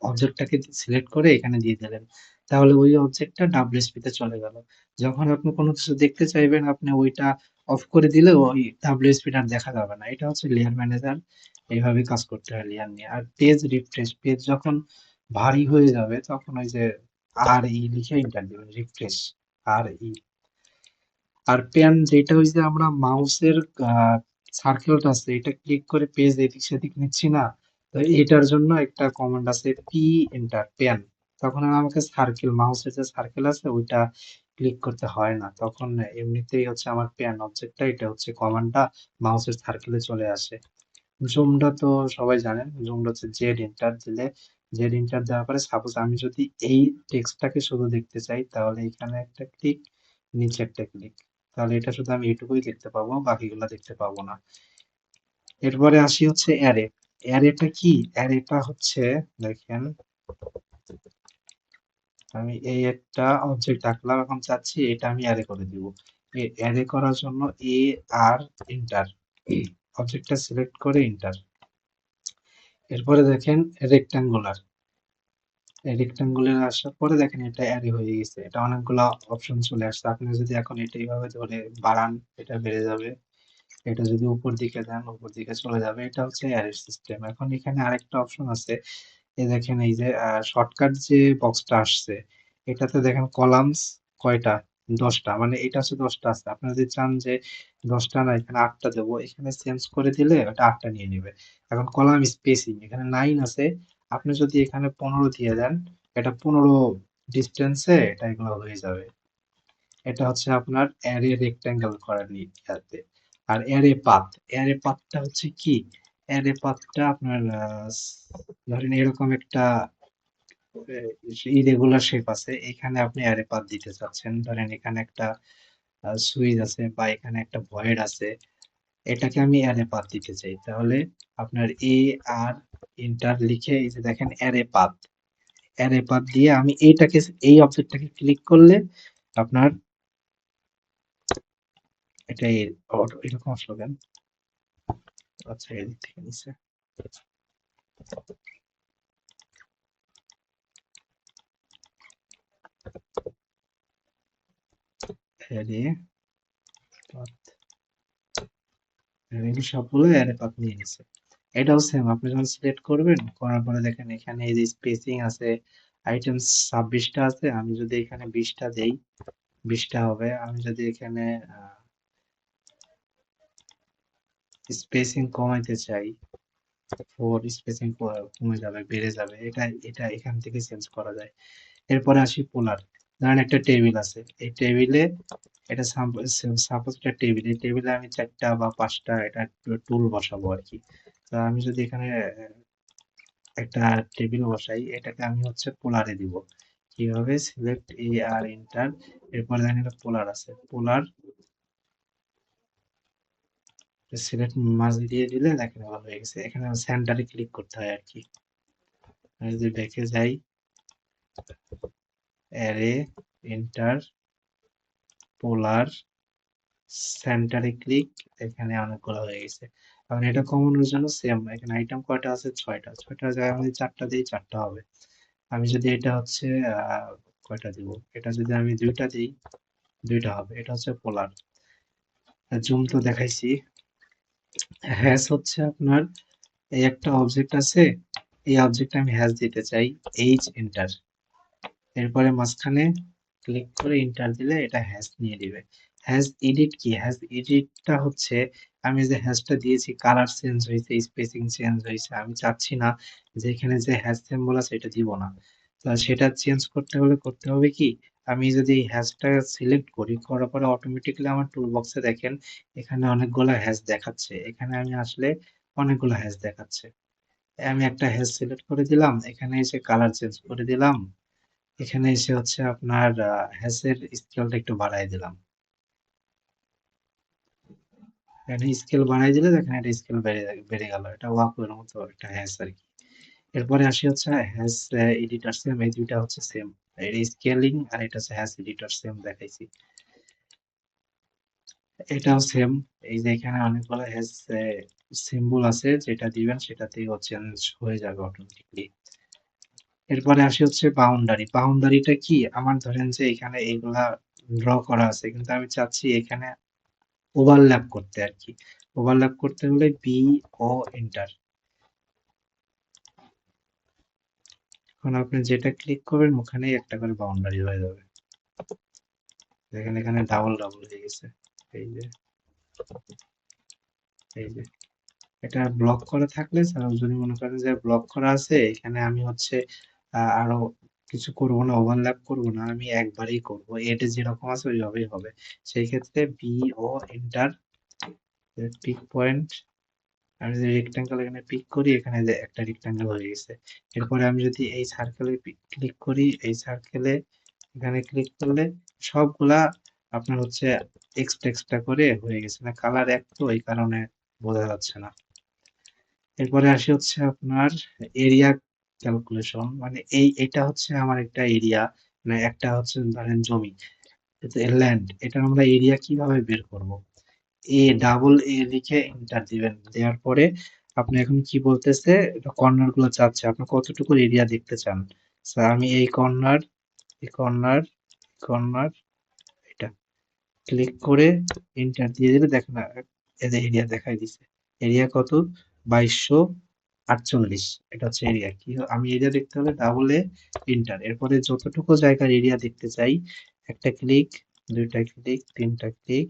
অবজেক্টটাকে সিলেক্ট করে এখানে দিয়ে দিলেন, তাহলে ওই অবজেক্টটা WSP তে চলে গেল। যখন আপনি কোনো কিছু দেখতে চাইবেন, আপনি ওইটা অফ করে দিলে ওই WSP টা আর দেখা যাবে না। এটা হচ্ছে লেয়ার ম্যানেজার, এইভাবে কাজ করতে হয় লেয়ার নিয়ে। আর পেজ রিফ্রেশ, পেজ যখন ভারী হয়ে যাবে তখন ওই যে লিখে এন্টার দিবেন, রিফ্রেশ RE। আর প্যান যেটা হইছে আমরা মাউসের সার্কেলটা আছে, এটা ক্লিক করে পেজ এদিক সেদিক নিচ্ছি না, তো এটার জন্য একটা কমান্ড আছে পি এন্টার প্যান, তখন আর আমাকে সার্কেল, মাউসের যে সার্কেল আছে ওইটা ক্লিক করতে হয় না, তখন এমনিতেই হচ্ছে আমার প্যান অবজেক্টটা, এটা হচ্ছে কমান্ডটা মাউসের সার্কেলে চলে আসে। জুমটা তো সবাই জানেন, জুমটা হচ্ছে জেড এন্টার দিলে, জেড এন্টার দেওয়ার পরে সাপোজ আমি যদি এই টেক্সটটাকে শুধু দেখতে চাই, তাহলে এখানে একটা ক্লিক, নিচে একটা ক্লিক, তাহলে এটা শুধু আমি এটুকুই দেখতে পাবো, বাকিগুলো দেখতে পাবো না। এরপরে আসি হচ্ছে অ্যারে। অ্যারেটা কি? অ্যারেটা হচ্ছে দেখেন, আমি এই একটা অবজেক্ট আঁকলাম, এখন চাচ্ছি এটা আমি অ্যারে করে দিব। অ্যারে করার জন্য AR এন্টার, অবজেক্টটা সিলেক্ট করে এন্টার। এরপরে দেখেন রেক্টাঙ্গুলার, রেক্টাঙ্গুলার আসার পরে দেখেন এটা অ্যারে হয়ে গেছে, এটা অনেকগুলা অপশন চলে আসছে। আপনি যদি এখন এটা এইভাবে ধরে বাড়ান, এটা বেড়ে যাবে, এটা যদি উপর দিকে দেন উপর দিকে চলে যাবে, এটা হচ্ছে অ্যারে সিস্টেম। এখন এখানে আরেকটা অপশন আছে, এই দেখেন এই যে শর্টকাট যে বক্সটা আসছে, এটাতে দেখেন কলামস কয়টা, 10টা, মানে এটা হচ্ছে 10টা আছে। আপনি যদি চান যে 10টা না এখানে 8টা দেবো, এখানে চেঞ্জ করে দিলে ওটা 8টা নিয়ে নেবে। এখন কলাম স্পেসিং এখানে 9 আছে, আপনি যদি এখানে 15 দিয়ে দেন, এটা 15 ডিস্টেন্সে এটা এগুলো হয়ে যাবে। এটা হচ্ছে আপনার অ্যারে রেক্ট্যাঙ্গেল করার ইয়াতে। আর অ্যারে পাথটা হচ্ছে কি? অ্যারে পাথটা আপনার ধরেন এরকম একটা ইরেগুলার শেপ আছে, এখানে আপনি অ্যারে পাথ দিতে চাচ্ছেন, ধরেন এখানে একটা সুইচ আছে বা এখানে একটা ভয়েড আছে, এটাকে আমি অ্যারে পাথ দিতে চাই, তাহলে আপনার AR এন্টার লিখে এই যে দেখেন অ্যারে পাথ দিয়ে আমি এইটাকে, এই অবজেক্টটাকে ক্লিক করলে আপনার এটাই এরকম আসলো কেন? আচ্ছা এদিক থেকে নিচে অ্যারে পাথ, এগুলো সবগুলো অ্যারে পাথ নিয়ে নিছে। এটাও সেম, আপনি যখন সিলেক্ট করবেন, করার পরে দেখেন এখানে এই যে স্পেসিং আছে, আইটেম 26টা আছে, আমি যদি এখানে 20টা দেই 20টা হবে। আমি যদি এখানে স্পেসিং কমাইতে চাই, 4 স্পেসিং কমে যাবে, বেড়ে যাবে, এটা এটা এখান থেকে চেঞ্জ করা যায়। এরপরে আসি পোলার। ধরেন একটা টেবিল আছে, এই টেবিলে এটা সাপোজ একটা টেবিল, এই টেবিলে আমি 4টা বা 5টা এটা টুল বসাবো আর কি। তো আমি যদি এখানে একটা টেবিল বসাই, এটাকে আমি হচ্ছে পোলারে দিব। কিভাবে? সিলেক্ট AR এন্টার, এরপরে দেখেন এটা পোলার আছে, পোলার সিলেক্ট মাঝে দিয়ে দিলে দেখেন ভালো হয়ে গেছে। এখানে সেন্টারে ক্লিক করতে হয় আর কি। আমি যদি ব্যাকে যাই, অ্যারে এন্টার, পোলার, সেন্টারে ক্লিক, এখানে অনেকগুলো হয়ে গেছে। কারণ এটা কমানোর জন্য সেম, এখানে আইটেম কয়টা আছে? 6টা, 6টার জায়গায় আমি 4টা দিই 4টা হবে। আমি যদি এটা হচ্ছে কয়টা দিব, এটা যদি আমি দুইটা দিই, দুইটা হবে। এটা হচ্ছে পোলার। জুম তো দেখাইছি। হ্যাশ হচ্ছে আপনার এই একটা অবজেক্ট আছে, এই অবজেক্টে আমি হ্যাশ দিতে চাই, এইচ এন্টার, এরপরে মাঝখানে ক্লিক করে এন্টার দিলে এটা হ্যাশ নিয়ে দিবে। হ্যাশ এডিট কি? হ্যাশ এডিটটা হচ্ছে আমি যে হ্যাশটা দিয়েছি কালার চেঞ্জ হয়েছে, স্পেসিং চেঞ্জ হয়েছে, আমি চাচ্ছি না যে এখানে যে হ্যাশ সিম্বল আছে এটা দিব না। তো সেটা চেঞ্জ করতে হলে করতে হবে কি, আমি যদি এই হ্যাশটা সিলেক্ট করি, করার পরে অটোমেটিক্যালি আমার টুল বক্সে দেখেন এখানে অনেকগুলো হ্যাশ দেখাচ্ছে, এখানে আমি আসলে অনেকগুলো হ্যাশ দেখাচ্ছে। আমি একটা হ্যাশ সিলেক্ট করে দিলাম, এখানে এসে কালার চেঞ্জ করে দিলাম, এখানে এসে হচ্ছে আপনার হ্যাশের স্কেলটা একটু বাড়ায় দিলাম। এখানে স্কেল বাড়ায় দিলে দেখেন এটা স্কেল বেড়ে গেল। এটা ওয়াকুয়ের মতো একটা হ্যাশ আর কি। এরপরে আসি হচ্ছে হ্যাশ এডিটর সেম, এই দুইটা হচ্ছে সেম। এটা স্কেলিং আর এটা হচ্ছে হ্যাশ এডিটর সেম দেখাইছি। এটাও সেম। এই যে এখানে অনেকগুলো হ্যাশ সিম্বল আছে, যেটা দিবেন সেটাতেই চেঞ্জ হয়ে যাবে অটোমেটিকলি। এরপরে আসি হচ্ছে বাউন্ডারি। বাউন্ডারিটা কি, আমার ধরেন যে এখানে এইগুলা ড্র করা আছে, কিন্তু আমি চাচ্ছি এখানে ওভারল্যাপ করতে আর কি। ওভারল্যাপ করতে হলে বি ও এন্টার। এখন আপনি যেটা ক্লিক করবেন ওখানেই একটা করে বাউন্ডারি হয়ে যাবে। দেখেন এখানে ডাবল ডাবল হয়ে গেছে। এই যে, এই যে এটা ব্লক করা থাকলে যদি মনে করেন যে ব্লক করা আছে, এখানে আমি হচ্ছে আরো কিছু করব না, ওভারল্যাপ করব না, আমি একবারেই করব, এটা যেরকম আছে ওইভাবেই হবে। সেই ক্ষেত্রে বি ও এন্টার, পিক পয়েন্ট, আমি যদি রেক্টেঙ্গেল এখানে পিক করি, এখানে যে একটা রেক্টেঙ্গেল হয়ে গেছে। এরপরে আমি যদি এই সার্কেলে ক্লিক করি, এই সার্কেলে এখানে ক্লিক করলে সবগুলা আপনার হচ্ছে এক্সট্রা এক্সট্রা করে হয়ে গেছে। না কালার এক তো এই কারণে বোঝা যাচ্ছে না। এরপরে আসি হচ্ছে আপনার এরিয়া ক্যালকুলেশন, মানে এটা হচ্ছে আমার একটা এরিয়া, মানে একটা হচ্ছে ধরেন জমি, ল্যান্ড, এটা আমরা এরিয়া কিভাবে বের করব? ডাবল এ লিখে এন্টার দিবেন, দেওয়ার পরে আপনি এখন কি বলতেছে, কর্নার গুলো চাচ্ছে আপনি কতটুকু এরিয়া দেখতে চান। আমি এই কর্নার, এই কর্নার, কর্নার, এটা ক্লিক করে এন্টার দিয়ে দিলে দেখেন এদের এরিয়া দেখাই দিছে। এরিয়া কত? 2248। এটা হচ্ছে এরিয়া। কি আমি এরিয়া দেখতে হলে ডাবল এ এন্টার, এরপরে যতটুকু জায়গার এরিয়া দেখতে চাই একটা ক্লিক, দুইটা ক্লিক, তিনটা ক্লিক,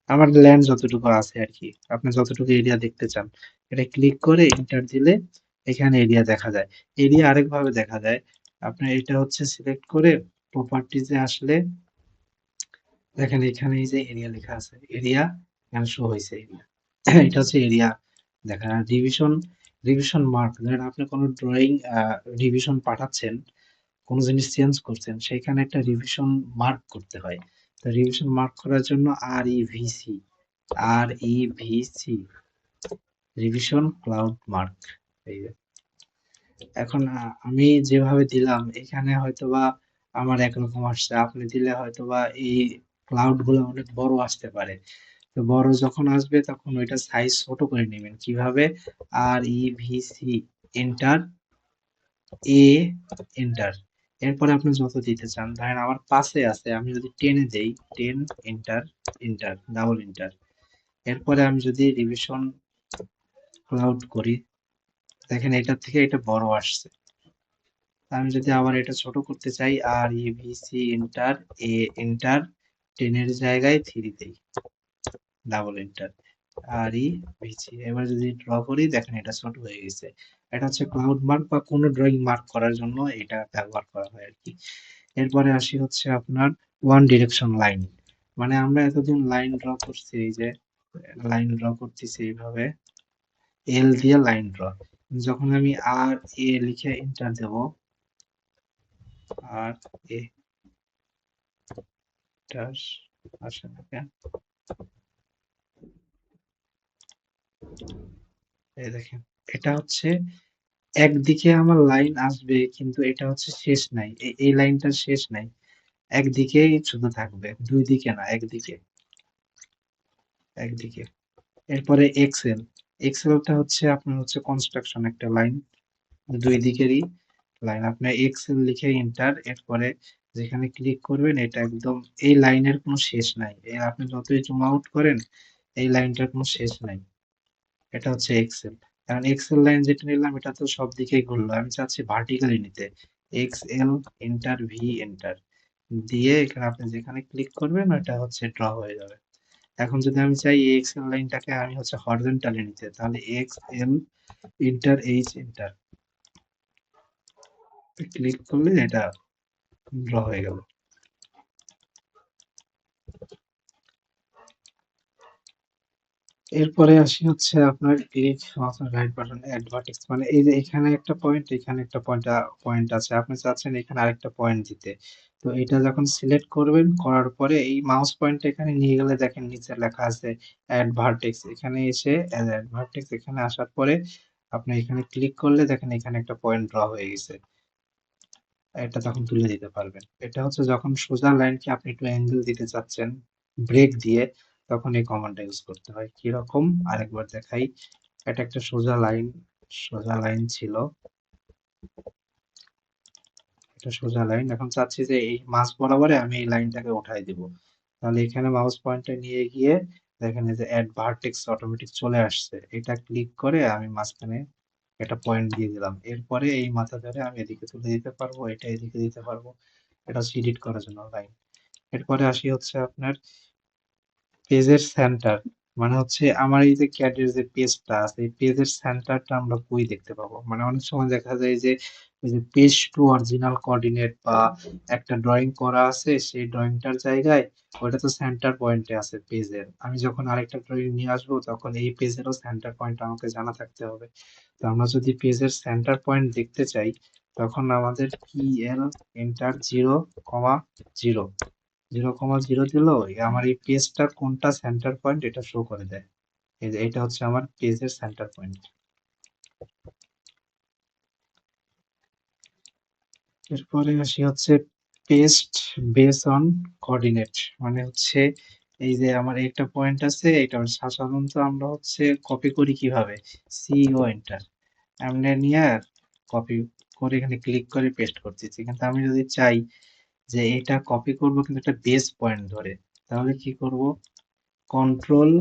আমার ল্যান্ড যতটুকু আছে আর কি, আপনি যতটুকু এরিয়া দেখতে চান এটা ক্লিক করে এন্টার দিলে এখানে এরিয়া দেখা যায়। এরিয়া আরেকভাবে দেখা যায়, আপনি এটা হচ্ছে সিলেক্ট করে প্রপার্টিজে আসলে দেখেন এখানে এই যে এরিয়া লেখা আছে, এরিয়া এখানে শো হয়েছে এরিয়া। এটা হচ্ছে এরিয়া দেখা। রিভিশন, রিভিশন মার্ক, ধরেন আপনি কোনো ড্রয়িং রিভিশন পাঠাচ্ছেন, কোনো জিনিস চেঞ্জ করছেন, সেখানে একটা রিভিশন মার্ক করতে হয়। তো রিভিশন মার্ক করার জন্য REVC, REVC, revision cloud mark. এই যে এখন আমি যেভাবে দিলাম এখানে হয়তোবা আমার একরকম আসছে, আপনি দিলে হয়তোবা এই ক্লাউড গুলো অনেক বড় আসতে পারে। তো বড় যখন আসবে তখন ওইটা সাইজ ছোট করে নেবেন কিভাবে, REVC এন্টার, এ এন্টার, এরপরে আপনি যত দিতে চান, ধরেন আমার পাশে আছে, আমি যদি 10 এ দেই, 10 এন্টার, এন্টার, ডাবল এন্টার, এরপরে আমি যদি রিভিশন ক্লাউড করি, দেখেন এটার থেকে এটা বড় আসছে। আমি যদি আবার এটা ছোট করতে চাই, REVC এন্টার, এ এন্টার, 10 এর জায়গায় 3 দেই, ডাবল এন্টার, REVC, এবার যদি ড্র করি দেখেন এটা ছোট হয়ে গেছে। এটা হচ্ছে ক্লাউড মার্ক বা কোনো ড্রয়িং মার্ক করার জন্য এটা ব্যবহার করা হয় আর কি। এরপরে আসি হচ্ছে আপনার ওয়ান ডিরেকশন লাইন, মানে আমরা এতদিন লাইন ড্র করছি, এই যে লাইন ড্র করতেছি এইভাবে, এল দিয়ে লাইন ড্র, যখন আমি লিখে এন্টার দেব, আর এ আসে না কেন, এই দেখেন এটা হচ্ছে একদিকে আমার লাইন আসবে, কিন্তু এটা হচ্ছে শেষ নাই, এই লাইনটার শেষ নাই, একদিকেই শুধু থাকবে, দুই দিকে না, একদিকে, একদিকে। এরপরে এক্সেলটা হচ্ছে আপনার হচ্ছে কনস্ট্রাকশন একটা লাইন, দুই দিকেরই লাইন আপনি এক্সেল লিখে এন্টার, এরপরে যেখানে ক্লিক করবেন এটা একদম এই লাইনের কোনো শেষ নাই, আপনি যতই জুম আউট করেন এই লাইনটার কোনো শেষ নাই। এটা হচ্ছে এক্সেল। কারণ এক্সেল লাইন যেটা নিলাম এটা তো সব দিকেই ঘুরলো, আমি চাচ্ছি ভার্টিক্যালি নিতে। এক্সএল এন্টার, ভি এন্টার দিয়ে এখানে আপনি যেখানে ক্লিক করবেন ওটা হচ্ছে ড্র হয়ে যাবে। এখন যদি আমি চাই এই এক্সেল লাইনটাকে আমি হচ্ছে হরিজন্টালি নিতে, তাহলে XL enter, H enter click করলে এটা ড্র হয়ে গেল। এরপরে আসি হচ্ছে আপনার click right button add vertex, মানে এই যে এখানে একটা পয়েন্ট, এখানে একটা পয়েন্ট আছে, আপনি চাচ্ছেন এখানে আরেকটা পয়েন্ট দিতে। তো এটা যখন সিলেক্ট করবেন, করার পরে এই মাউস পয়েন্টটা এখানে নিয়ে গেলে দেখেন নিচে লেখা আছে অ্যাড ভার্টেক্স, এখানে এসে অ্যাড ভার্টেক্স এখানে আসার পরে আপনি এখানে ক্লিক করলে দেখেন এখানে একটা পয়েন্ট ড্র হয়ে গেছে। এটা তখন তুলে দিতে পারবেন। এটা হচ্ছে যখন সোজা লাইনকে আপনি একটু অ্যাঙ্গেল দিতে চাচ্ছেন ব্রেক দিয়ে, তখন এই কমান্ডটা ইউজ করতে হয়। কিরকম আরেকবার দেখাই। এটা একটা সোজা লাইন ছিল, এটা সোজা লাইন। এখন চাচ্ছি যে এই মাঝ বরাবরে আমি এই লাইনটাকে উঠাই দিব। তাহলে এখানে মাউস পয়েন্টটা নিয়ে গিয়ে দেখেন এই যে অ্যাড ভার্টেক্স অটোমেটিক চলে আসছে। এটা ক্লিক করে আমি মাঝখানে একটা পয়েন্ট দিয়ে দিলাম। এরপরে এই মাথা ধরে আমি এদিকে তুলে দিতে পারবো, এটা এদিকে দিতে পারবো। এটা হচ্ছে এডিট করার জন্য লাইন। এরপরে আসি হচ্ছে আপনার পেজের সেন্টার, মানে হচ্ছে আমার এই যে ক্যাটের যে পেজটা আছে এই পেজের সেন্টারটা আমরা কই দেখতে পাবো, মানে অনেক সময় দেখা যায় যে ওই যে পেজ টু অরিজিনাল কোঅর্ডিনেট বা একটা ড্রয়িং করা আছে সেই ড্রয়িংটার জায়গায় ওটা তো সেন্টার পয়েন্টে আছে পেজের, আমি যখন আরেকটা ড্রয়িং নিয়ে আসবো তখন এই পেজেরও সেন্টার পয়েন্ট আমাকে জানা থাকতে হবে। তো আমরা যদি পেজের সেন্টার পয়েন্ট দেখতে চাই তখন আমাদের PL এন্টার 0,0 0,0 দিলেও আমার এই পেজটার কোনটা সেন্টার পয়েন্ট এটা শো করে দেয়। এই যে এটা হচ্ছে আমার পেজের সেন্টার পয়েন্ট। এরপরে আসি হচ্ছে পেস্ট বেস অন কোঅর্ডিনেট, মানে হচ্ছে এই যে আমার একটা পয়েন্ট আছে, এটা সাধারণত আমরা হচ্ছে কপি করি কিভাবে, সিও এন্টার এমনি নিয়ে কপি করে এখানে ক্লিক করে পেস্ট করতেছি। কিন্তু আমি যদি চাই যে এটা কপি করব কিন্তু একটা বেস পয়েন্ট ধরে, তাহলে কি করব, কন্ট্রোল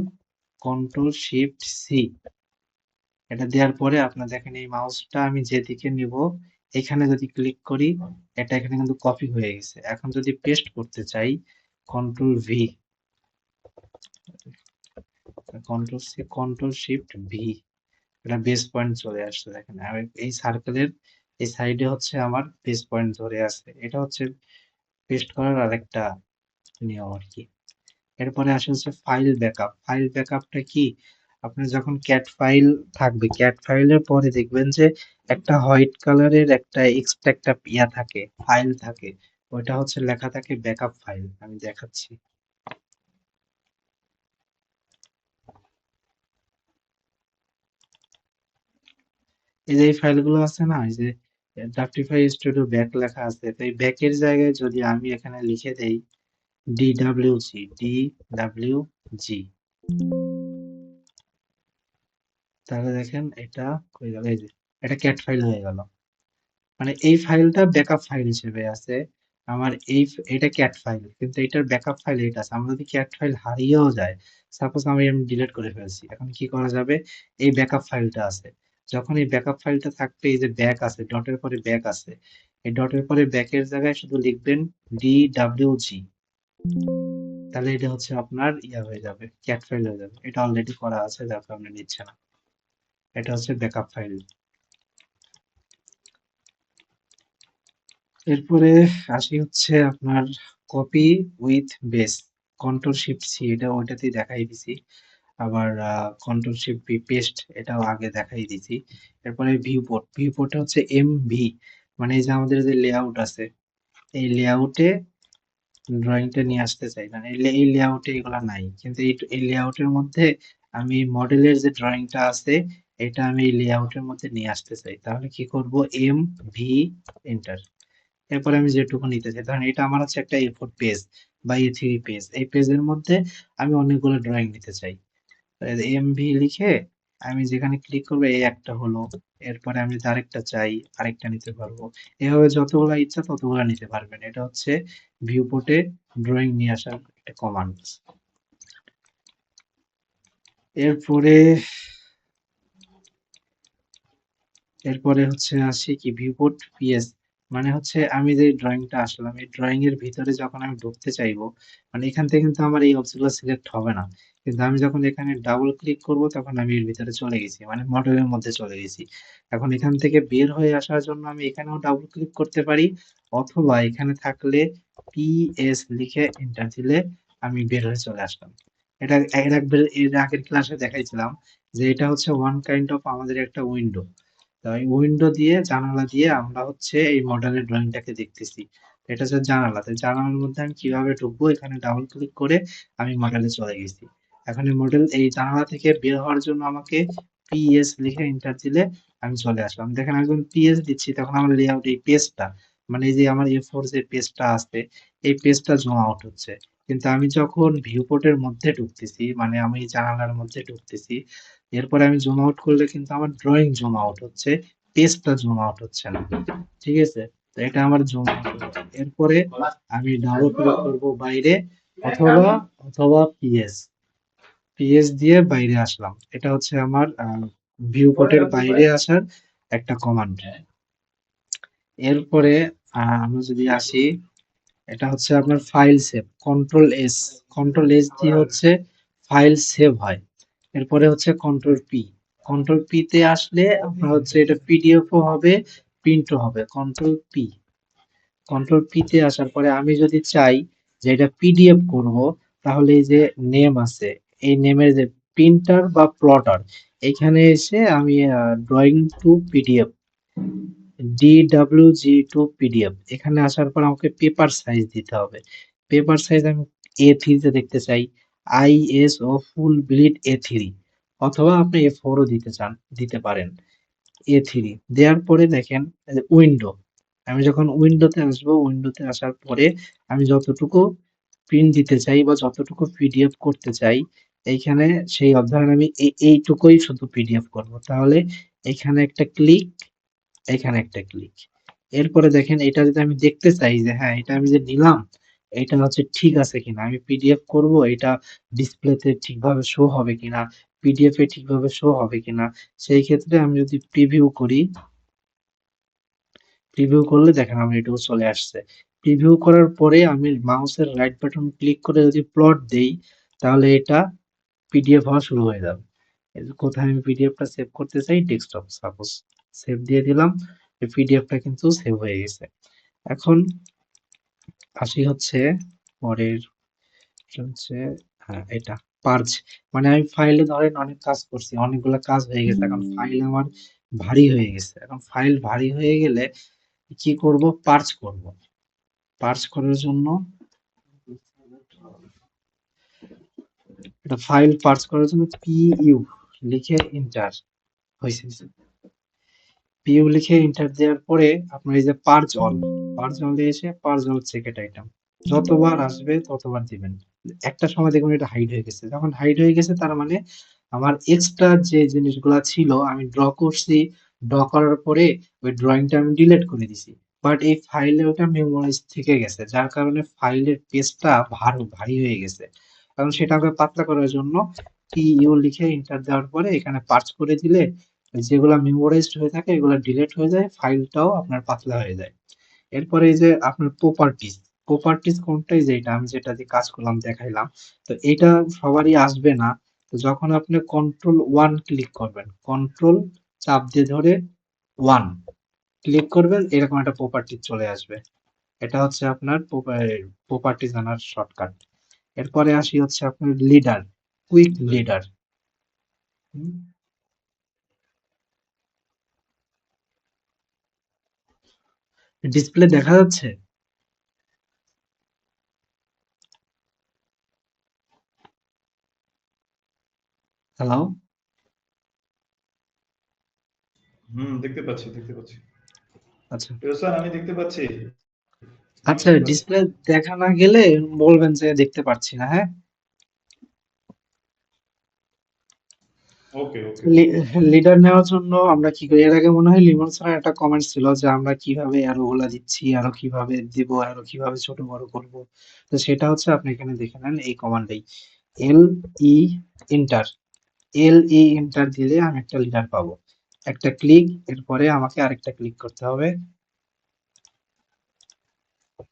কন্ট্রোল শিফট সি, এটা দেওয়ার পরে আপনার দেখেন এই মাউসটা আমি যেদিকে নিব এখানে যদি ক্লিক করি এটা এখানে কিন্তু কপি হয়ে গেছে। এখন যদি পেস্ট করতে চাই control V, control C, control shift V, এটা বেস পয়েন্ট চলে আসছে দেখেন। আর এই সার্কেলের এই সাইডে হচ্ছে আমার বেস পয়েন্ট ধরে আছে। এটা হচ্ছে পেস্ট করার আরেকটা নিয়ম আর কি। এরপরে আসে হচ্ছে ফাইল ব্যাকআপ। ফাইল ব্যাকআপটা কি, আপনার যখন ক্যাট ফাইল থাকবে, ক্যাট ফাইলের পরে দেখবেন যে একটা হোয়াইট কালারের একটা এক্সট্রা একটা ইয়া থাকে, ফাইল থাকে, ওইটা হচ্ছে লেখা থাকে ব্যাকআপ ফাইল। আমি দেখাচ্ছি। এই যে এই ফাইলগুলো আছে না, এই যে ডাক্টিফাই স্টুডিও ব্যাক লেখা আছে, তো এই ব্যাকের জায়গায় যদি আমি এখানে লিখে দেই DWG, তাহলে দেখেন এটা হয়ে গেল, এই যে এটা ক্যাট ফাইল হয়ে গেল। মানে এই ফাইলটা ব্যাকআপ ফাইল হিসেবে আছে আমার, এটা ক্যাট ফাইল কিন্তু এটার ব্যাকআপ ফাইল এটা আছে। আমার যদি ক্যাট ফাইল হারিয়েও যায়, সাপোজ আমি ডিলিট করে ফেলছি, এখন কি করা যাবে, এই ব্যাকআপ ফাইলটা আছে। যখন এই ব্যাকআপ ফাইলটা থাকবে, এই যে ব্যাক আছে ডটের পরে ব্যাক আছে, এই ডটের পরে ব্যাকের জায়গায় শুধু লিখবেন DWG, তাহলে এটা হচ্ছে আপনার ইয়া হয়ে যাবে, ক্যাট ফাইল হয়ে যাবে। এটা অলরেডি করা আছে যার কারণে নিচ্ছে না। এটা হচ্ছে ব্যাকআপ ফাইল। এরপরে আসি হচ্ছে আপনার copy with base, control shift C, এটা ওইটাতেই দেখাই দিছি। আবার কন্ট্রোল শিফট বি পেস্ট, এটাও আগে দেখাই দিছি। এরপরে ভিউ পোর্টে হচ্ছে MV, মানে এই যে আমাদের যে লেআউট আছে এই লেআউটে ড্রয়িংটা নিয়ে আসতে চাই, মানে এই লেআউটে এগুলা নাই, কিন্তু এই লেআউটের মধ্যে আমি মডেলের যে ড্রয়িংটা আছে এটা আমি এই লেআউটের মধ্যে নিয়ে আসতে চাই। তাহলে কি করব, MV এন্টার, এরপরে আমি যেটুকু নিতে চাই, ধরেন এটা আমার হচ্ছে একটা A4 পেজ বা A3 পেজ, এই পেজের মধ্যে আমি অনেকগুলো ড্রয়িং নিতে চাই। MV লিখে আমি যেখানে ক্লিক করবো এই একটা হলো, এরপরে আমি যদি আরেকটা চাই, আরেকটা নিতে পারবো। এভাবে যতগুলা ইচ্ছা ততগুলা নিতে পারবেন। এটা হচ্ছে ভিউপোর্টে ড্রয়িং নিয়ে আসার একটা কমান্ড। এরপরে এরপরে হচ্ছে আসি কি ভিউপোর্ট পিএস, মানে হচ্ছে আমি যে ড্রয়িংটা আসলাম এই ড্রয়িং এর ভিতরে যখন আমি ঢুকতে চাইবো, মানে এখান থেকে কিন্তু আমার এই অবজেক্টগুলো সিলেক্ট হবে না, কিন্তু আমি যখন এখানে ডাবল ক্লিক করব তখন আমি এর ভিতরে চলে গেছি, মানে মডেলের মধ্যে চলে গেছি। এখন এখান থেকে বের হয়ে আসার জন্য আমি এখানেও ডাবল ক্লিক করতে পারি, অথবা এখানে থাকলে পিএস লিখে এন্টার দিলে আমি বের হয়ে চলে আসলাম। এটা এর আগের ক্লাসে দেখাইছিলাম যে এটা হচ্ছে ওয়ান কাইন্ড অফ আমাদের একটা উইন্ডো। তাই উইন্ডো দিয়ে জানালা দিয়ে আমরা হচ্ছে এই মডেলের ড্রয়িংটাকে দেখতেছি। এটা হচ্ছে জানালা, তো জানালার মধ্যে আমি কিভাবে ঢুকবো, এখানে ডাবল ক্লিক করে আমি মডেলে চলে গেছি। এখন এই মডেল এই জানালা থেকে বের হওয়ার জন্য আমাকে পিএস লিখে এন্টার দিলে আমি চলে আসলাম। দেখেন আমি যখন পিএস দিচ্ছি তখন আমার লেআউট এই পেজটা, মানে এই যে আমার A4 যে পেজটা আছে এই পেজটা জুম আউট হচ্ছে। কিন্তু আমি যখন ভিউপোর্টের মধ্যে ঢুকতেছি, মানে আমি জানালার মধ্যে ঢুকতেছি, এরপরে আমি জুম আউট করলে কিন্তু আমার ড্রয়িং জুম আউট হচ্ছে, পেজটা জুম আউট হচ্ছে না। ঠিক আছে, তো এটা আমার জুম আউট হচ্ছে। এরপরে আমি ডাবল ক্লিক করব বাইরে, অথবা অথবা পিএস পিএস দিয়ে বাইরে আসলাম। এটা হচ্ছে আমার ভিউপোর্টের বাইরে আসার একটা কমান্ড। এরপরে আমরা যদি আসি, এটা হচ্ছে আপনার ফাইল সেভ, কন্ট্রোল এস দিয়ে হচ্ছে ফাইল সেভ হয়। এরপরে হচ্ছে কন্ট্রোল পি তে আসলে আপনার হচ্ছে এটা পিডিএফও হবে, প্রিন্টও হবে। কন্ট্রোল পি তে আসার পরে আমি যদি চাই যে এটা পিডিএফ করব, তাহলে এই যে নেম আছে, এই নেমের যে প্রিন্টার বা প্লটার, এখানে এসে আমি drawing two PDF, DWG2 PDF, এখানে আসার পর আমাকে পেপার সাইজ দিতে হবে। পেপার সাইজ আমি A3 তে দেখতে চাই, ISO ফুল ব্লিড A3, অথবা আপনি A4 ও দিতে পারেন। A3 দেওয়ার পরে দেখেন উইন্ডো, আমি যখন উইন্ডোতে আসবো, উইন্ডোতে আসার পরে আমি যতটুকু প্রিন্ট দিতে চাই বা যতটুকু পিডিএফ করতে চাই, এইখানে সেই ধরেন আমি এইটুকুই শুধু পিডিএফ করব, তাহলে এখানে একটা ক্লিক, এখানে একটা ক্লিক। এরপরে দেখেন এটা যদি আমি দেখতে চাই যে হ্যাঁ এটা আমি যে নিলাম এটা হচ্ছে ঠিক আছে কিনা, আমি পিডিএফ করব, এটা ডিসপ্লেতে ঠিকভাবে শো হবে কিনা, পিডিএফ এ ঠিকভাবে শো হবে কিনা, সেই ক্ষেত্রে আমি যদি প্রিভিউ করলে দেখেন আমার এটুকু চলে আসছে। প্রিভিউ করার পরে আমি মাউসের রাইট বাটন ক্লিক করে যদি প্লট দেই, তাহলে এটা পিডিএফ হওয়া শুরু হয়ে যাবে। এই যে কোথায় আমি পিডিএফটা সেভ করতে চাই, ডেস্কটপ সাপোজ, সেভ দিয়ে দিলাম, এই পিডিএফটা কিন্তু সেভ হয়ে গেছে। এখন আসি হচ্ছে পরের, এটা হচ্ছে, হ্যাঁ এটা পার্জ, মানে আমি ফাইলে ধরেন অনেক কাজ করছি, অনেকগুলো কাজ হয়ে গেছে, এখন ফাইল আমার ভারী হয়ে গেছে। এখন ফাইল ভারী হয়ে গেলে কি করব, পার্জ করার জন্য এটা ফাইল পার্জ করার জন্য PU লিখে এন্টার, হয়েছে, পিউ লিখে এন্টার দেওয়ার পরে আপনার এই যে পার্জ অল এসে পার্জ অল চেকেট আইটেম যতবার আসবে ততবার দিবেন। একটা সময় দেখুন এটা হাইড হয়ে গেছে, যখন হাইড হয়ে গেছে তার মানে আমার এক্সট্রা যে জিনিসগুলা ছিল আমি ড্র করছি, ড্র করার পরে ওই ড্রয়িংটা আমি ডিলিট করে দিছি, বাট এই ফাইলে ওটা মেমোরাইজ থেকে গেছে, যার কারণে ফাইলের পেজটা ভারী হয়ে গেছে। কারণ সেটাকে পাতলা করার জন্য PU লিখে এন্টার দেওয়ার পরে এখানে পার্জ করে দিলে যেগুলা মেমোরাইজড হয়ে থাকে এগুলা ডিলিট হয়ে যায়, ফাইলটাও আপনার পাতলা হয়ে যায়। এরপরে এই যে আপনার প্রপার্টিজ কোনটাই, যেটা আমি যেটা দিয়ে কাজ করলাম দেখাইলাম, তো এটা সবারই আসবে না। তো যখন আপনি কন্ট্রোল 1 ক্লিক করবেন, কন্ট্রোল চাপ দিয়ে ধরে 1 ক্লিক করবেন, এরকম একটা প্রপার্টি চলে আসবে। এটা হচ্ছে আপনার প্রপার্টিজ আনার শর্টকাট। এরপরে আসি হচ্ছে আপনার লিডার, কুইক লিডার। ডিসপ্লে দেখা যাচ্ছে? হ্যালো? হুম, দেখতে পাচ্ছি, দেখতে পাচ্ছি। আচ্ছা, স্যার আমি দেখতে পাচ্ছি, আমি আচ্ছা, দেখতে পাচ্ছি। ডিসপ্লে দেখা না গেলে বলবেন যে দেখতে পাচ্ছি না, হ্যাঁ? ওকে, ওকে। লিডার নেওয়ার জন্য আমরা কি করি? এর আগে মনে হয় লিমন স্যারের একটা কমেন্ট ছিল যে আমরা কিভাবে অ্যারো গুলা দিচ্ছি, অ্যারো কিভাবে দিব, অ্যারো কিভাবে ছোট বড় করব। তো সেটা হচ্ছে আপনি এখানে দেখে নেন এই কমান্ডেই এল ই এন্টার। এল ই এন্টার দিলে আমি একটা লিডার পাবো। একটা ক্লিক, এরপরে আমাকে আরেকটা ক্লিক করতে হবে।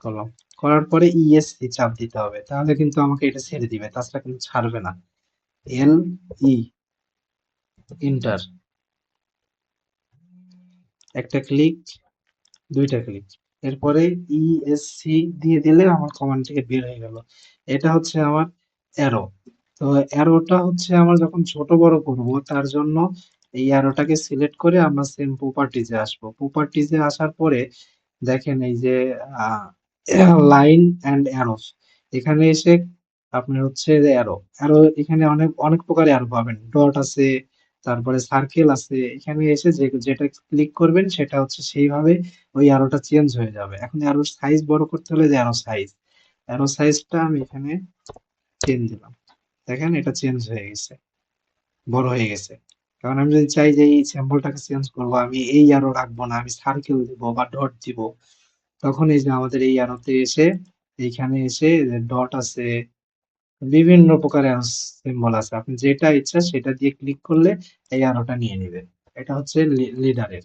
করলাম। করার পরে ইএসসি চাপ দিতে হবে। তাহলে কিন্তু আমাকে এটা ছেড়ে দিবে। তাছাড়া কিন্তু ছাড়বে না। এল ই এন্টার। একটা ক্লিক, দুইটা ক্লিক, এরপরে ইএসসি দিয়ে দিলে আমার কমান্ড থেকে বের হয়ে গেল। এটা হচ্ছে আমার অ্যারো। তো অ্যারোটা হচ্ছে আমার যখন ছোট বড় করব তার জন্য এই অ্যারোটাকে সিলেক্ট করে আমরা সেম প্রপার্টিজে আসবো। প্রপার্টিজে আসার পরে দেখেন এই যে লাইন অ্যান্ড অ্যারোস, এখানে এসে আপনার হচ্ছে যে অ্যারো অ্যারো এখানে অনেক অনেক প্রকার অ্যারো পাবেন। ডট আছে, তারপরে সার্কেল আছে। এখানে এসে যেটা ক্লিক করবেন সেটা হচ্ছে সেইভাবে ওই অ্যারোটা চেঞ্জ হয়ে যাবে। এখন অ্যারোর সাইজ বড় করতে হলে যে অ্যারো সাইজটা আমি এখানে 10 দিলাম। দেখেন এটা চেঞ্জ হয়ে গেছে, বড় হয়ে গেছে। কারণ আমি যদি চাই যে এই সিম্বলটাকে চেঞ্জ করবো, আমি এই অ্যারো রাখবো না, আমি সার্কেল দিব বা ডট দিব, তখন এই যে আমাদের এই অ্যারোতে এসে এইখানে এসে ডট আছে, বিভিন্ন প্রকারের সিম্বল আছে। আপনি যেটা ইচ্ছা সেটা দিয়ে ক্লিক করলে এই অ্যারোটা নিয়ে নিবে। এটা হচ্ছে লিডারের।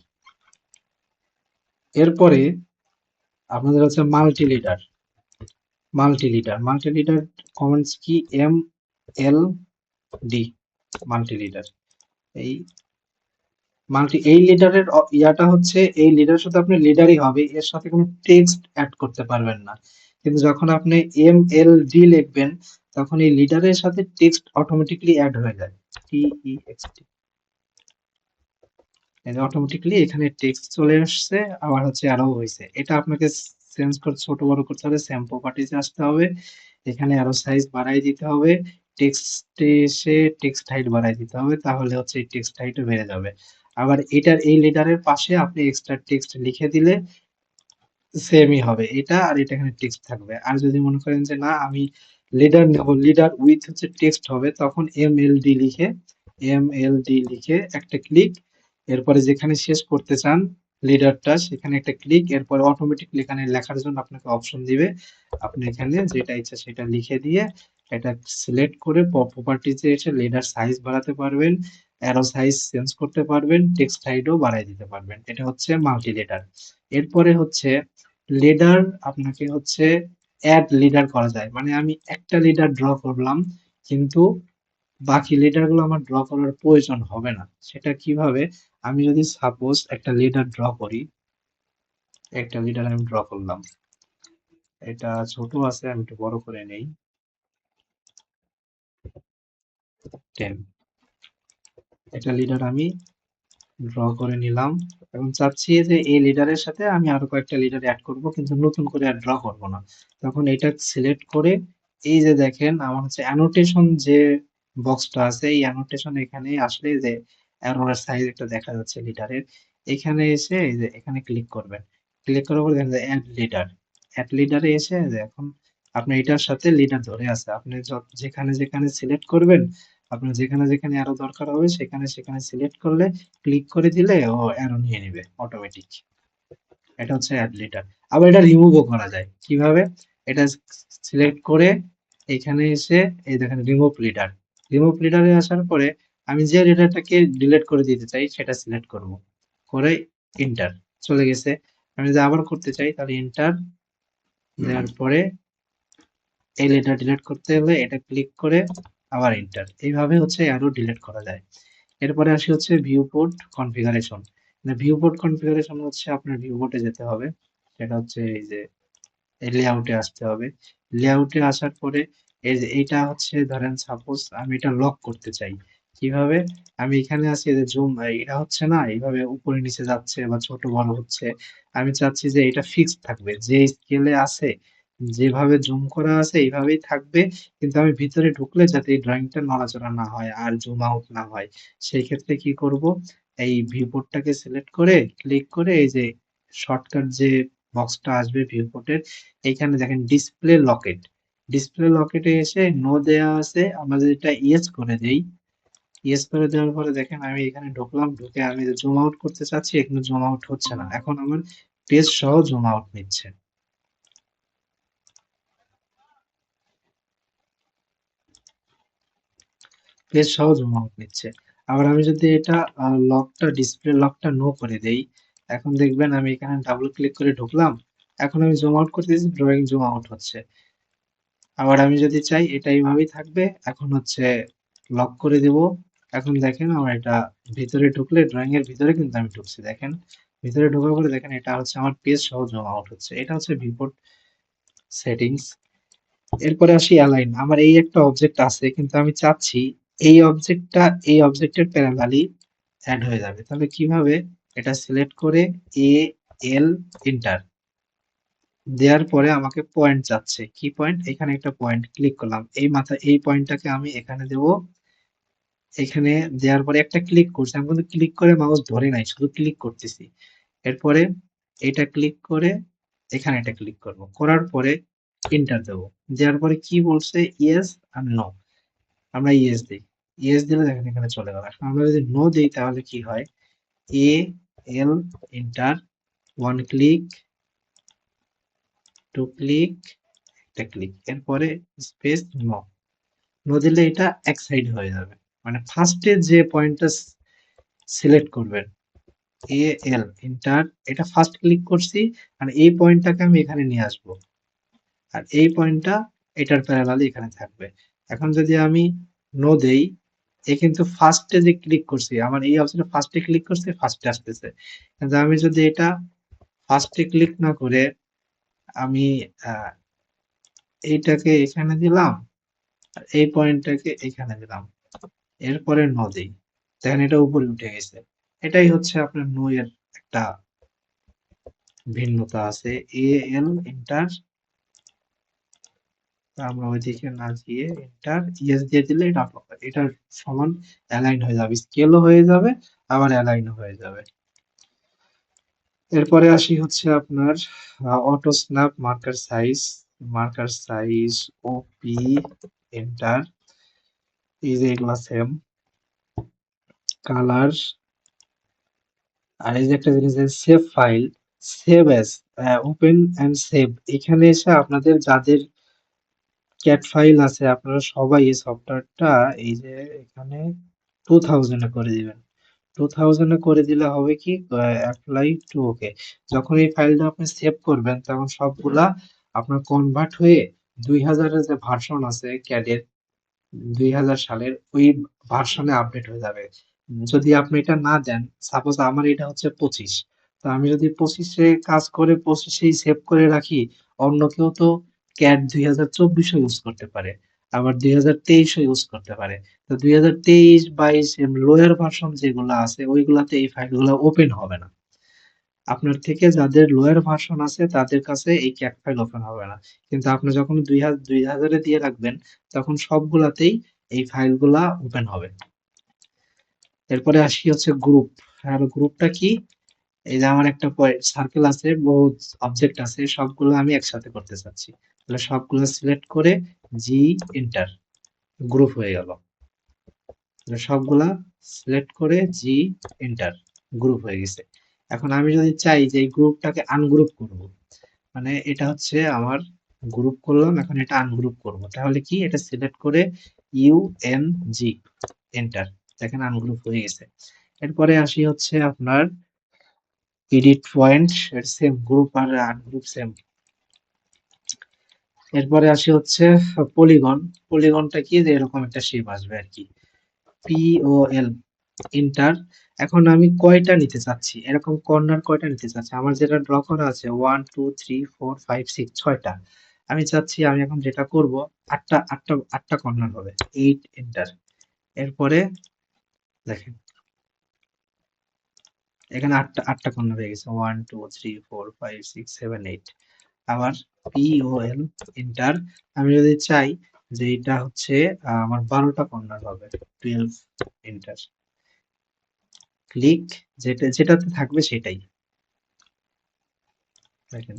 এরপরে আপনাদের হচ্ছে মাল্টি লিডার কমান্ডস কি? M L D, multi leader. এই এই লিডারের ইয়াটা হচ্ছে এই লিডার শুধু আপনি লিডারই হবে, এর সাথে কোনো টেক্সট অ্যাড করতে পারবেন না। কিন্তু যখন আপনি এম এল ডি লিখবেন তখন এই লিডারের সাথে টেক্সট অটোমেটিকলি অ্যাড হয়ে যায়। টি ই এক্স টি, অটোমেটিকলি এখানে টেক্সট চলে আসছে, আবার হচ্ছে অ্যারো হয়েছে। এটা আপনাকে চেঞ্জ করে ছোট বড় করতে হলে সেম প্রপার্টিজে আসতে হবে। এখানে অ্যারো সাইজ বাড়াই দিতে হবে, টেক্সটে এসে টেক্সট হাইট বাড়াই দিতে হবে, তাহলে হচ্ছে এই টেক্সট হাইটও বেড়ে যাবে। আবার এটার এই লিডারের পাশে আপনি এক্সট্রা টেক্সট লিখে দিলে সেমই হবে, এটা আর এটা এখানে টেক্সট থাকবে। আর যদি মনে করেন যে না আমি লিডার নেব, লিডার উইথ হচ্ছে টেক্সট হবে, তখন এম এল ডি লিখে একটা ক্লিক, এরপরে যেখানে শেষ করতে চান লিডারটা সেখানে একটা ক্লিক, এরপরে অটোমেটিকলি এখানে লেখার জন্য আপনাকে অপশন দিবে। আপনি এখানে যেটা ইচ্ছা সেটা লিখে দিয়ে এটা সিলেক্ট করে প্রপার্টিজে এসে লিডার সাইজ বাড়াতে পারবেন, অ্যারো সাইজ চেঞ্জ করতে পারবেন, টেক্সট হাইটও বাড়াই দিতে পারবেন। এটা হচ্ছে মাল্টি লিডার। এরপরে হচ্ছে লিডার, আপনাকে হচ্ছে অ্যাড লিডার করা যায়। মানে আমি একটা লিডার ড্র করলাম কিন্তু বাকি লিডার গুলো আমার ড্র করার প্রয়োজন হবে না। সেটা কিভাবে? আমি যদি সাপোজ একটা লিডার ড্র করি, একটা লিডার আমি ড্র করলাম, এটা ছোট আছে, আমি একটু বড় করে নেই। 10, একটা লিডার আমি ড্র করে নিলাম। এবং চাচ্ছি যে এই লিডারের সাথে আমি আরো কয়েকটা লিডার অ্যাড করব, কিন্তু নতুন করে আর ড্র করব না। তখন এটা সিলেক্ট করে এই যে দেখেন আমার হচ্ছে অ্যানোটেশন যে বক্সটা আছে, এই অ্যানোটেশন এখানে আসলে যে অ্যারোর সাইজ একটা দেখা যাচ্ছে লিডারের, এখানে এসে এই যে এখানে ক্লিক করবেন। ক্লিক করার পর দেখেন যে অ্যাড লিডারে এসে যে এখন আপনার এটার সাথে লিডার ধরে আছে। আপনি যেখানে যেখানে সিলেক্ট করবেন, আপনার যেখানে যেখানে আরো দরকার হবে সেখানে সেখানে সিলেক্ট করলে ক্লিক করে দিলে ও অ্যারো নিয়ে নিবে অটোমেটিক। এটা হচ্ছে অ্যাড লিডার। আবার এটা রিমুভও করা যায়। কিভাবে? এটা সিলেক্ট করে এখানে এসে এই দেখেন রিমুভ লিডারে আসার পরে আমি যে লিডারটাকে ডিলিট করে দিতে চাই সেটা সিলেক্ট করব, করে এন্টার, চলে গেছে। আমি যদি আবার করতে চাই তাহলে এন্টার দেওয়ার পরে এই লিডার ডিলিট করতে হলে এটা ক্লিক করে আবার এন্টার। এইভাবে হচ্ছে অ্যারো ডিলিট করা যায়। এরপরে আসি হচ্ছে ভিউপোর্ট কনফিগারেশন। ভিউপোর্ট কনফিগারেশন হচ্ছে আপনার ভিউপোর্টে যেতে হবে। সেটা হচ্ছে এই যে লেআউটে আসতে হবে। লেআউটে আসার পরে এই যে এইটা হচ্ছে ধরেন সাপোজ আমি এটা লক করতে চাই। কিভাবে? আমি এখানে আছি, এই যে জুম এটা হচ্ছে না, এইভাবে উপরে নিচে যাচ্ছে বা ছোট বড় হচ্ছে। আমি চাচ্ছি যে এটা ফিক্সড থাকবে, যে স্কেলে আছে, যেভাবে জুম করা আছে এইভাবেই থাকবে। কিন্তু আমি ভিতরে ঢুকলে যাতে এই ড্রয়িংটা নড়াচড়া না হয় আর জুম আউট না হয়, সেই ক্ষেত্রে কি করব? এই ভিউপোর্টটাকে সিলেক্ট করে ক্লিক করে এই যে শর্টকাট যে বক্সটা আসবে ভিউপোর্টের, এইখানে দেখেন ডিসপ্লে লকেটে এসে নো দেয়া আছে, আমরা যদি এটা ইয়েস করে দেই ইয়েস করে দেওয়ার পরে দেখেন আমি এখানে ঢুকলাম, ঢুকে আমি জুম আউট করতে চাচ্ছি, এখানে জুম আউট হচ্ছে না। এখন আমার পেজ সহ জুম আউট নিচ্ছে। পেজ সহ জুম আউট নিচ্ছে। আবার আমি যদি এটা লকটা, ডিসপ্লে লকটা নো করে দেই, এখন দেখবেন আমি এখানে ডাবল ক্লিক করে ঢুকলাম, এখন আমি জুম আউট করতেছি, ড্রয়িং জুম আউট হচ্ছে। আবার আমি যদি চাই এটা এইভাবেই থাকবে, এখন হচ্ছে লক করে দেব। এখন দেখেন আমার এটা ভিতরে ঢুকলে, ড্রয়িং এর ভিতরে কিন্তু আমি ঢুকছি, দেখেন ভিতরে ঢোকার পরে দেখেন এটা হচ্ছে আমার পেজ সহ জুম আউট হচ্ছে। এটা হচ্ছে ভিউপোর্ট সেটিংস। এরপরে আসি অ্যালাইন। আমার এই একটা অবজেক্ট আছে, কিন্তু আমি চাচ্ছি এই অবজেক্টটা এই অবজেক্টের প্যারালালি অ্যাড হয়ে যাবে। তাহলে কিভাবে? এটা সিলেক্ট করে এ এল এন্টার দেওয়ার পরে আমাকে পয়েন্ট চাচ্ছে। কি পয়েন্ট? এখানে একটা পয়েন্ট ক্লিক করলাম, এই মাথা এই পয়েন্টটাকে আমি এখানে দেব। এখানে দেওয়ার পরে একটা ক্লিক করছি, আমি কিন্তু ক্লিক করে মাউস ধরে নাই, শুধু ক্লিক করতেছি। এরপরে এটা ক্লিক করে এখানে এটা ক্লিক করব, করার পরে এন্টার দেবো। দেওয়ার পরে কি বলছে? ইয়েস আর নো। আমরা ইয়েস দিই। ইয়েস দিলে দেখেন এখানে চলে গেল। এখন আমরা যদি নো দিই তাহলে কি হয়? A L enter, one click, two click, একটা ক্লিক, এরপরে স্পেস নো। নো দিলে এটা এক সাইড হয়ে যাবে। মানে ফার্স্টে যে পয়েন্টটা সিলেক্ট করবেন, এ এল এন্টার, এটা ফার্স্ট ক্লিক করছি, আর এই পয়েন্টটাকে আমি এখানে নিয়ে আসবো, আর এই পয়েন্টটা এটার প্যারালালি এখানে থাকবে। এখন যদি আমি নো দেই, এ কিন্তু ফার্স্টে যে ক্লিক করছি, আমার এই অপশনে ফার্স্টে ক্লিক করছি, ফার্স্টে আসতেছে। কিন্তু আমি যদি এটা ফার্স্টে ক্লিক না করে আমি এইটাকে এখানে দিলাম, আর এই পয়েন্টটাকে এখানে দিলাম, এরপরে নো দেই, দেখেন এটা উপরে উঠে গেছে। এটাই হচ্ছে আপনার নো এর একটা ভিন্নতা আছে। এ এল এন্টার, আমরা ওইদিকে না গিয়ে এন্টার ইয়েস দিয়ে দিলে এটা এটার সমান অ্যালাইন হয়ে যাবে, স্কেলও হয়ে যাবে, আবার অ্যালাইনও হয়ে যাবে। এরপরে আসি হচ্ছে আপনার auto snap marker size. Marker size OP enter, এই যে এগুলা সেম। কালার, আর এই যে একটা জিনিস save file, save as, open and save. এখানে এসে আপনাদের যাদের ক্যাট ফাইল আছে আপনারা সবাই এই সফটওয়্যারটা এই যে এখানে 2000 এ করে দিবেন। 2000 এ করে দিলে হবে কি, অ্যাপ্লাই টু ওকে। যখন এই ফাইলটা আপনি সেভ করবেন তখন সবগুলা আপনার কনভার্ট হয়ে 2000 এর যে ভার্সন আছে ক্যাডের, 2000 সালের ওই ভার্সনে আপডেট হয়ে যাবে। যদি আপনি এটা না দেন, সাপোজ আমার এটা হচ্ছে 25, তো আমি যদি 25-এ কাজ করে 25-এই সেভ করে রাখি, অন্য কেউ তো ক্যাট 2024-ও ইউজ করতে পারে, আবার 2023-ও ইউজ করতে পারে। তো 2023-22 লোয়ার ভার্সন যেগুলো আছে ওইগুলাতে এই ফাইলগুলো ওপেন হবে না। আপনার থেকে যাদের লোয়ার ভার্সন আছে তাদের কাছে এই ক্যাট ফাইল ওপেন হবে না। কিন্তু আপনি যখন 2000-এ দিয়ে রাখবেন তখন সবগুলাতেই এই ফাইলগুলা ওপেন হবে। এরপরে আসি হচ্ছে গ্রুপ। আর গ্রুপটা কি? এই যে আমার একটা সার্কেল আছে, বহু অবজেক্ট আছে, সবগুলো আমি একসাথে করতে চাচ্ছি। তাহলে সবগুলো সিলেক্ট করে জি এন্টার, গ্রুপ হয়ে গেল। তাহলে সবগুলা সিলেক্ট করে জি এন্টার, গ্রুপ হয়ে গেছে। এখন আমি যদি চাই যে এই গ্রুপটাকে আনগ্রুপ করব, মানে এটা হচ্ছে আমার গ্রুপ করলাম, এখন এটা আনগ্রুপ করব, তাহলে কি? এটা সিলেক্ট করে ইউ এন জি এন্টার, দেখেন আনগ্রুপ হয়ে গেছে। এরপরে আসি হচ্ছে আপনার এডিট পয়েন্ট, সেম গ্রুপ আর আনগ্রুপ সেম। এরপরে আসি হচ্ছে পলিগন। পলিগনটা কি? যে এরকম একটা শেপ আসবে আর কি, পি ও এল এন্টার। এখন আমি কয়টা নিতে চাচ্ছি, এরকম কর্নার কয়টা নিতে চাচ্ছি? আমার যেটা ড্র করা আছে 1 2 3 4 5 6, 6টা আমি চাচ্ছি। আমি এখন যেটা করব, আটটা আটটা আটটা কর্নার হবে, 8 এন্টার। এরপরে দেখেন এখানে আটটা আটটা কর্নার হয়ে গেছে, 1 2 3 4 5 6 7 8। আবার পি ও এল এন্টার। আমি যদি চাই যে এটা হচ্ছে আমার 12টা কর্নার হবে, 12 এন্টার, ক্লিক, যেটাতে থাকবে সেটাই, দেখেন।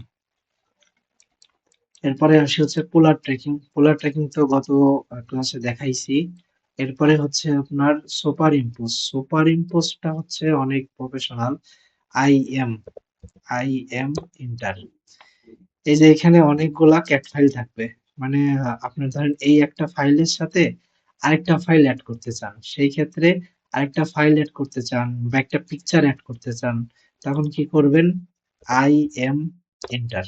এরপরে আসি হচ্ছে পোলার ট্রেকিং। পোলার ট্রেকিং তো গত ক্লাসে দেখাইছি। এরপরে হচ্ছে আপনার সুপার ইম্পোজ। সুপার ইম্পোজটা হচ্ছে অনেক প্রফেশনাল। IM IM inter. এই যে এখানে অনেকগুলা ক্যাট ফাইল থাকবে, মানে আপনার ধরেন এই একটা ফাইলের সাথে আরেকটা ফাইল অ্যাড করতে চান, সেই ক্ষেত্রে আরেকটা ফাইল অ্যাড করতে চান বা একটা পিকচার অ্যাড করতে চান, তখন কি করবেন? আই এম এন্টার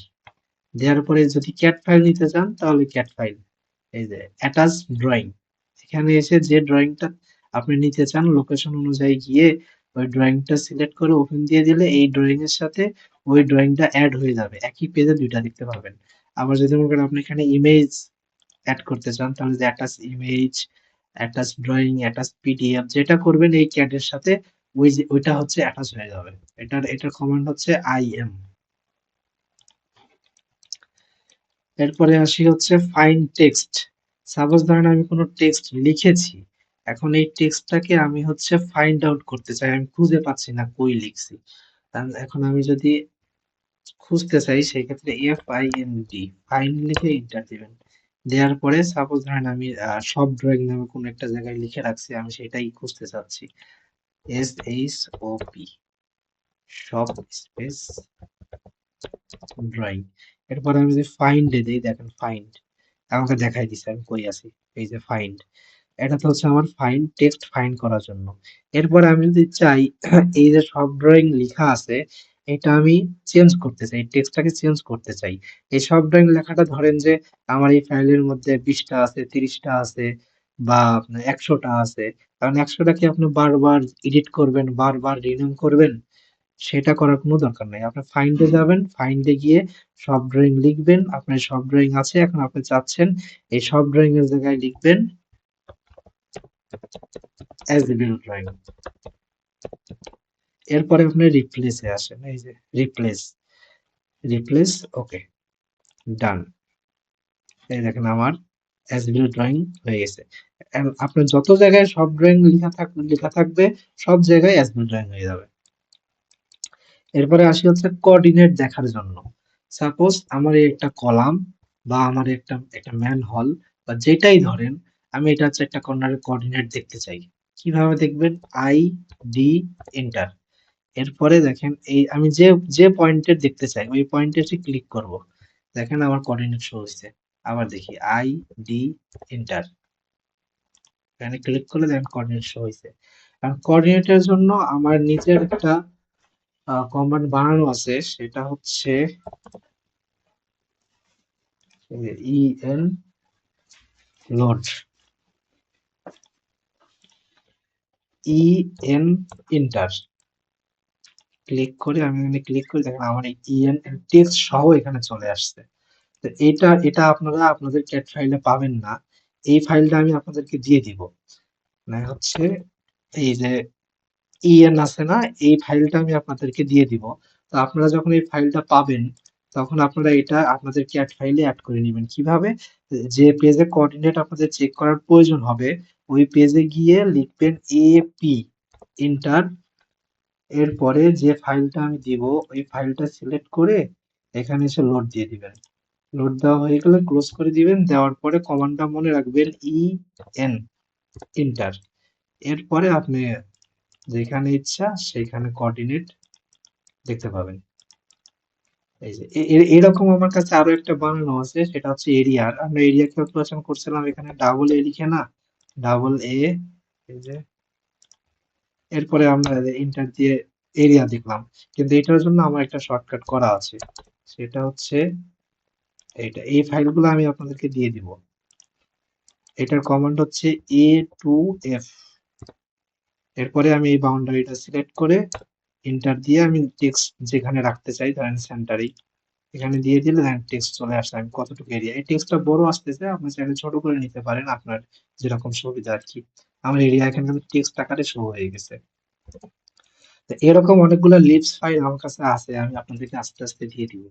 দেওয়ার পরে যদি ক্যাট ফাইল নিতে চান তাহলে ক্যাট ফাইল। এই যে অ্যাটাচ ড্রয়িং, এখানে এসে যে ড্রয়িংটা আপনি নিতে চান লোকেশন অনুযায়ী গিয়ে ওই ড্রয়িংটা সিলেক্ট করে ওপেন দিয়ে দিলে এই ড্রয়িং এর সাথে ওই ড্রয়িংটা অ্যাড হয়ে যাবে, একই পেজে দুইটা দেখতে পাবেন। আবার যদি মনে করেন আপনি এখানে ইমেজ অ্যাড করতে চান তাহলে যে attach image, attach drawing, attach PDF যেটা করবেন এই ক্যাড এর সাথে ওই যে ওইটা হচ্ছে অ্যাটাচ হয়ে যাবে। এটার কমান্ড হচ্ছে আইএম। এরপরে আসি হচ্ছে ফাইন্ড টেক্সট। সাপোজ ধরেন আমি কোনো টেক্সট লিখেছি, এখন এই টেক্সটটাকে আমি হচ্ছে ফাইন্ড আউট করতে চাই, আমি খুঁজে পাচ্ছি না কই লিখছি। এখন আমি যদি খুঁজতে চাই সেই ক্ষেত্রে FIND ফাইন্ড লিখে এন্টার দিবেন। দেওয়ার পরে সাপোজ ধরেন আমি সব ড্রয়িং নামে কোনো একটা জায়গায় লিখে রাখছি, আমি সেটাই খুঁজতে চাচ্ছি। SHOP সব স্পেস ড্রয়িং। এরপরে আমি যদি ফাইন্ড এ দিই, দেখেন ফাইন্ড আমাকে দেখাই দিছে আমি কই আছি। এই যে ফাইন্ড, এটা তো হচ্ছে আমার ফাইন্ড টেক্সট ফাইন্ড করার জন্য। এরপরে আমি যদি চাই এই যে সব ড্রয়িং লেখা আছে এটা আমি চেঞ্জ করতে চাই, টেক্সটটাকে চেঞ্জ করতে চাই। এই সব ড্রয়িং লেখাটা ধরেন যে আমার এই ফাইলের মধ্যে 20টা আছে, 30টা আছে বা 100টা আছে, কারণ 100টা কি আপনি বারবার এডিট করবেন, বারবার রিনেম করবেন? সেটা করার কোনো দরকার নাই। আপনি ফাইন্ডে যাবেন, ফাইন্ডে গিয়ে সব ড্রয়িং লিখবেন। আপনার সব ড্রয়িং আছে, এখন আপনি চাচ্ছেন এই সব ড্রয়িং এর জায়গায় লিখবেন অ্যাজ বিল্ড ড্রয়িং। এরপরে আপনি রিপ্লেসে আসেন, এই যে রিপ্লেস, রিপ্লেস, ওকে, ডান। এই দেখেন আমার অ্যাজ বিল্ড ড্রয়িং হয়ে গেছে। আপনার যত জায়গায় সব ড্রয়িং লেখা থাকবে সব জায়গায় অ্যাজ বিল্ড ড্রয়িং হয়ে যাবে। এরপরে আসি হচ্ছে কোঅর্ডিনেট দেখার জন্য। সাপোজ আমার এই একটা কলাম বা আমার একটা একটা ম্যানহোল বা যেটাই ধরেন, আমি এটা হচ্ছে একটা কর্নারের কোঅর্ডিনেট দেখতে চাই। কিভাবে দেখবেন? ID enter. এরপরে দেখেন এই আমি যে যে পয়েন্টে দেখতে চাই ওই পয়েন্টে এসে ক্লিক করব। দেখেন আমার কোঅর্ডিনেট শো হচ্ছে। আবার দেখি ID এন্টার। এখানে ক্লিক করলে দেখেন কোঅর্ডিনেট শো হয়েছে। কারণ কোঅর্ডিনেটের জন্য আমার নিজের একটা কমান্ড বানানো আছে, সেটা হচ্ছে EN load, EN enter. Click করে আমি এখানে ক্লিক করি, দেখেন আমার এই EN টেক্সট সহ এখানে চলে আসছে। তো এটা আপনারা আপনাদের ক্যাট ফাইলে পাবেন না। এই ফাইলটা আমি আপনাদেরকে দিয়ে দিব। মানে হচ্ছে এই যে EN আছে না, এই ফাইলটা আমি আপনাদেরকে দিয়ে দিব। তো আপনারা যখন এই ফাইলটা পাবেন তখন আপনারা এটা আপনাদের ক্যাট ফাইলে অ্যাড করে নেবেন। কিভাবে? যে পেজে কোঅর্ডিনেট আপনাদের চেক করার প্রয়োজন হবে ওই পেজে গিয়ে লিখবেন AP এন্টার। এরপরে যে ফাইলটা আমি দিব ওই ফাইলটা সিলেক্ট করে এখানে এসে লোড দিয়ে দিবেন। লোড দেওয়া হয়ে গেলে ক্লোজ করে দিবেন। দেওয়ার পরে কমান্ডটা মনে রাখবেন EN এন্টার। এরপরে আপনি যেখানে ইচ্ছা সেইখানে কোঅর্ডিনেট দেখতে পাবেন। এই যে এরকম আমার কাছে আরো একটা বানানো আছে, সেটা হচ্ছে এরিয়ার। আমরা এরিয়া ক্যালকুলেশন করছিলাম, এখানে ডাবল এ লিখে না, ডাবল এ, এই যে এরপরে আমরা ইন্টার দিয়ে এরিয়া দেখলাম। কিন্তু এটার জন্য আমার একটা শর্টকাট করা আছে, সেটা হচ্ছে এইটা। এই ফাইলগুলো আমি আপনাদেরকে দিয়ে দিব। এটার কমান্ড হচ্ছে A2F। এরপরে আমি এই বাউন্ডারিটা সিলেক্ট করে এন্টার দিয়ে আমি টেক্সট যেখানে রাখতে চাই, ধরেন সেন্টারেই, এখানে দিয়ে দিলে দেখেন টেক্সট চলে আসছে। আমি কতটুকু এরিয়া, এই টেক্সটটা বড় আসতেছে, আপনি চাইলে ছোট করে নিতে পারেন আপনার যেরকম সুবিধা আর কি। আমার এরিয়া এখানে কিন্তু টেক্সট আকারে শো হয়ে গেছে। তো এরকম অনেকগুলো লিপস ফাইল আমার কাছে আছে, আমি আপনাদেরকে আস্তে আস্তে দিয়ে দিব।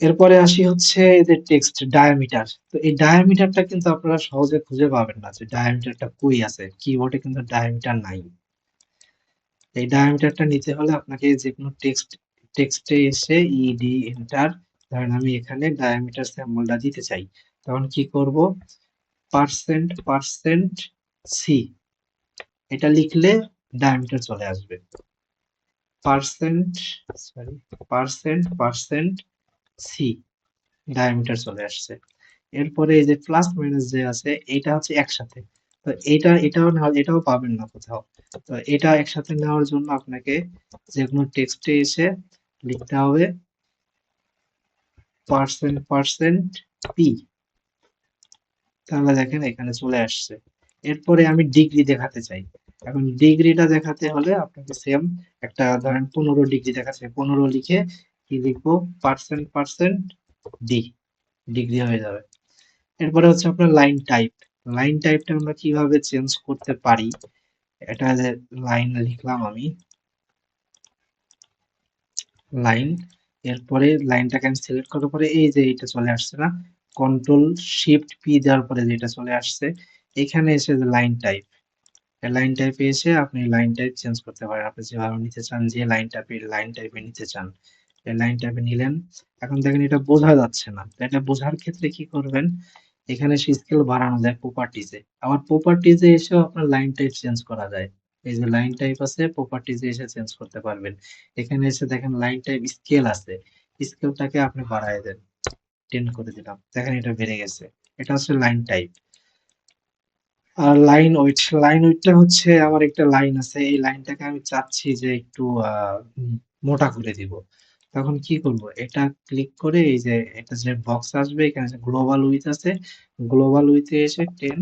এরপরে আসি হচ্ছে এদের টেক্সট ডায়ামিটার। তো এই ডায়ামিটারটা কিন্তু আপনারা সহজে খুঁজে পাবেন না যে ডায়ামিটারটা কই আছে, কিবোর্ডে কিন্তু ডায়ামিটার নাই। এই ডায়ামিটারটা নিতে হলে আপনাকে যে কোনো টেক্সটে এসে ইডি এন্টার। ধরেন আমি এখানে ডায়ামিটার সিম্বলটা দিতে চাই, তখন কি করব? পার্সেন্ট সি, এটা লিখলে ডায়ামিটার চলে আসবে। পার্সেন্ট সি, ডায়ামিটার চলে আসছে। এরপরে এই যে প্লাস মাইনাস যে আছে এটা হচ্ছে একসাথে, তো এটাও পাবেন না কোথাও। তো এটা একসাথে নেওয়ার জন্য আপনাকে যে কোনো টেক্সটে এসে লিখতে হবে পার্সেন্ট পি, তাহলে দেখেন এখানে চলে আসছে। এরপরে আমি ডিগ্রি দেখাতে চাই। এখন ডিগ্রিটা দেখাতে হলে আপনাকে সেম একটা ধরেন 15 ডিগ্রি দেখাচ্ছে, 15 লিখে কি লিখবো, পার্সেন্ট ডি, ডিগ্রি হয়ে যাবে। এরপরে হচ্ছে আপনার লাইন টাইপটা আমরা কিভাবে চেঞ্জ করতে পারি, এটা যে লাইন লিখলাম আমি লাইন, এরপরে লাইনটাকে আমি সিলেক্ট করার পরে এই যে এটা চলে আসছে না, কন্ট্রোল শিফট পি দেওয়ার পরে যেটা চলে আসছে, এখানে এসে যে লাইন টাইপে এসে আপনি লাইন টাইপ চেঞ্জ করতে পারেন, আপনি যেভাবে নিতে চান, যে লাইন টাইপে নিতে চান লাইন টাইপে নিলেন। এখন দেখেন এটা বোঝা যাচ্ছে না, তো এটা বোঝার ক্ষেত্রে কি করবেন, এখানে স্কেল বাড়ানো যায় প্রপার্টিজে, আবার প্রপার্টিজে এসেও আপনার লাইন টাইপ চেঞ্জ করা যায়। এই যে লাইন টাইপ আছে, প্রপার্টিজে এসে চেঞ্জ করতে পারবেন। এখানে এসে দেখেন লাইন টাইপ স্কেল আছে, স্কেলটাকে আপনি বাড়ায় দেন, 10 করে দিলাম, দেখেন এটা বেড়ে গেছে। এটা হচ্ছে লাইন টাইপ। আর লাইন উইডটা হচ্ছে আমার একটা লাইন আছে, এই লাইনটাকে আমি চাচ্ছি যে একটু মোটা করে দিব। তখন কি করব, এটা ক্লিক করে এই যে এটা যে বক্স আসবে, এখানে যে গ্লোবাল উইথ আছে, গ্লোবাল উইথে এসে 10,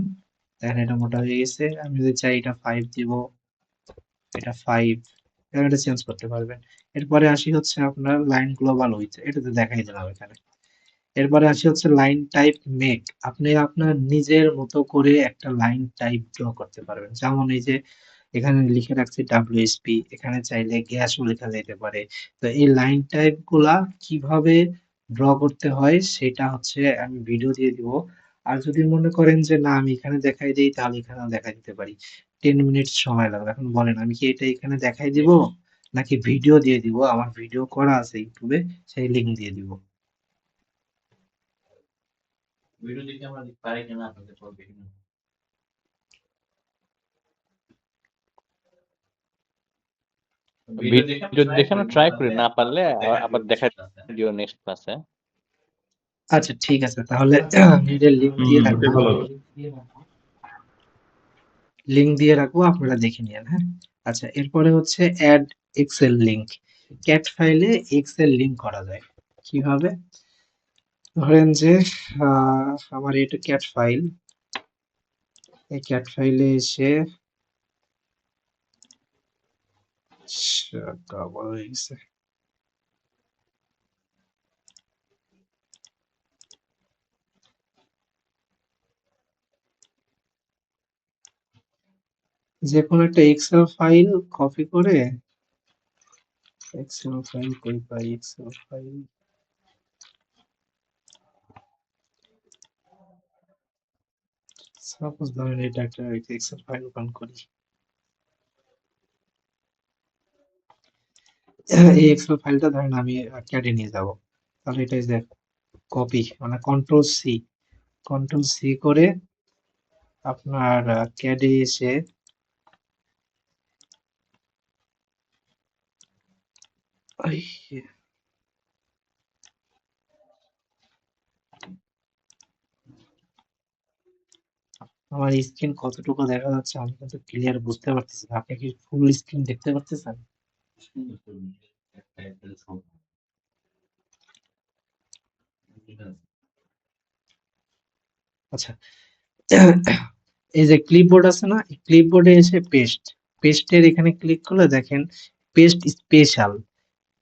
দেখেন এটা মোটা হয়ে গেছে। আমি যদি চাই এটা 5 দিব, এটা 5, এটা চেঞ্জ করতে পারবেন। এরপরে আসি হচ্ছে আপনার লাইন গ্লোবাল উইথ, এটাতে দেখাই দিলাম এখানে। এরপরে আসি হচ্ছে লাইন টাইপ মেক, আপনি আপনার নিজের মতো করে একটা লাইন টাইপ ড্র করতে পারবেন। যেমন এই যে এখানে লিখে রাখছি WSP, এখানে চাইলে গ্যাসও লেখা যেতে পারে। তো এই লাইন টাইপ গুলা কিভাবে ড্র করতে হয় সেটা হচ্ছে আমি ভিডিও দিয়ে দিব। আর যদি মনে করেন যে না আমি এখানে দেখাই দিই, তাহলে এখানেও দেখাই দিতে পারি। 10 মিনিট সময় লাগবে। এখন বলেন আমি কি এটা এখানে দেখাই দিব নাকি ভিডিও দিয়ে দিব, আমার ভিডিও করা আছে ইউটিউবে, সেই লিংক দিয়ে দিব। ভিডিও দেখে আমরা পারি কিনা আপনাদের বলবে কিনা। ভিডিও দেখে ভিডিও দেখে আমরা ট্রাই করি, না পারলে দেখা আবার দেখা দিও নেক্সট ক্লাসে। আচ্ছা ঠিক আছে, তাহলে আমি এর লিংক দিয়ে ওটাই রাখবো, ভালো হবে। আপনারা দেখে নিন। হ্যাঁ, আচ্ছা এরপরে হচ্ছে অ্যাড এক্সেল লিংক। ক্যাট ফাইলে এক্সেল লিংক করা যায় কিভাবে, ধরেন যে আমার এটা ক্যাট ফাইল, এই ক্যাট ফাইলে এসে বড় হয়ে গেছে, যে কোনো একটা এক্সেল ফাইল কপি করে, এক্সেল ফাইল কই পাই, এক্সেল ফাইল সাপোজ ধরেন এটা একটা এক্সেল ফাইল ওপেন করি, এই এক্সেল ফাইলটা ধরেন আমি ক্যাডে নিয়ে যাব, তাহলে এটা যে কপি মানে কন্ট্রোল সি করে আপনার ক্যাডে এসে আই, আমার স্ক্রিন কতটুকু দেখা যাচ্ছে আমি কিন্তু ক্লিয়ার বুঝতে পারতেছি না, আপনি কি ফুল স্ক্রিন দেখতে পারতেছেন? আচ্ছা, এই যে ক্লিপবোর্ড আছে না, ক্লিপবোর্ডে এসে পেস্টের এখানে ক্লিক করলে দেখেন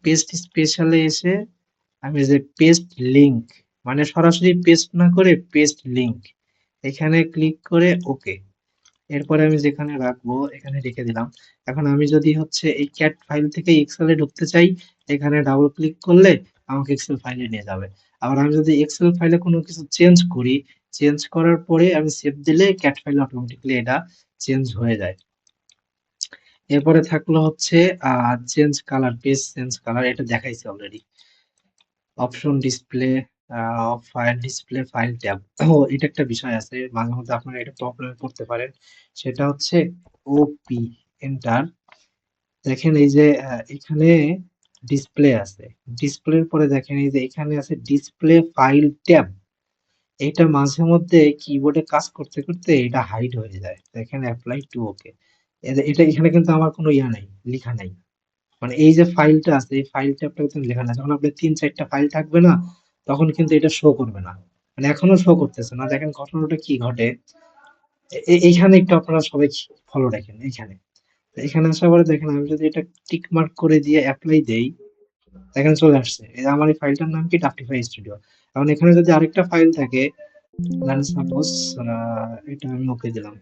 পেস্ট স্পেশালে এসে আমি যে পেস্ট লিংক, মানে সরাসরি পেস্ট না করে পেস্ট লিংক, এখানে ক্লিক করে ওকে। এরপরে আমি যেখানে রাখবো এখানে রেখে দিলাম। এখন আমি যদি হচ্ছে এই ক্যাট ফাইল থেকে এক্সেলে ঢুকতে চাই, এখানে ডাবল ক্লিক করলে আমাকে এক্সেল ফাইলে নিয়ে যাবে। আবার আমি যদি এক্সেল ফাইলে কোনো কিছু চেঞ্জ করি, চেঞ্জ করার পরে আমি সেভ দিলে ক্যাট ফাইল অটোমেটিক্যালি এটা চেঞ্জ হয়ে যায়। এরপরে থাকলো হচ্ছে পেজ চেঞ্জ কালার, এটা দেখাইছি already. Option display, file display file tab. এটা একটা বিষয় আছে, মাঝে মধ্যে আপনারা এটা প্রবলেমে পড়তে পারেন। সেটা হচ্ছে ওপি এন্টার। দেখেন এই যে এখানে ডিসপ্লে আছে, ডিসপ্লের পরে দেখেন এই যে এখানে আছে ডিসপ্লে ফাইল ট্যাব। এটা মাঝে মধ্যে কিবোর্ডে কাজ করতে করতে এটা হাইড হয়ে যায়। দেখেন অ্যাপ্লাই টু ওকে, এটা এখানে কিন্তু আমার কোনো ইয়া নাই, লেখা নাই। মানে এই যে ফাইলটা আছে এই ফাইল ট্যাবটা কিন্তু লেখা নাই। যখন আপনার ৩-৪টা ফাইল থাকবে না, তখন কিন্তু এটা শো করবে না। মানে এখনো শো করতেছে না। দেখেন ঘটনাটা কি ঘটে। এইখানে একটু আপনারা সবাই ফলো রাখেন এইখানে। এখানে আসার পরে দেখেন আমি যদি এটা টিক মার্ক করে দিয়ে অ্যাপ্লাই দেই, দেখেন চলে আসছে। এই যে আমার এই ফাইলটার নাম কি ডাক্টিফাই স্টুডিও। এখন এখানে যদি আরেকটা ফাইল থাকে, সাপোজ এটা আমি ওকে দিলাম,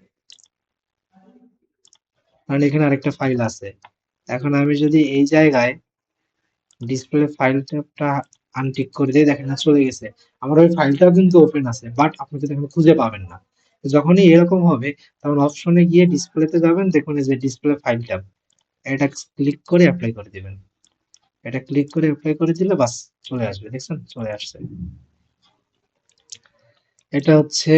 কারণ এখানে আরেকটা ফাইল আছে। এখন আমি যদি এই জায়গায় ডিসপ্লে ফাইল ট্যাবটা আনটিক করে দিয়ে দেখেন না চলে গেছে। আমার ওই ফাইলটাও কিন্তু ওপেন আছে, বাট আপনি কিন্তু এখানে খুঁজে পাবেন না। যখনই এরকম হবে তখন অপশনে গিয়ে ডিসপ্লেতে যাবেন, দেখুন এই যে ডিসপ্লে ফাইল ট্যাব, এটা ক্লিক করে অ্যাপ্লাই করে দিবেন। এটা ক্লিক করে অ্যাপ্লাই করে দিলে বাস চলে আসবে। দেখছেন চলে আসছে। এটা হচ্ছে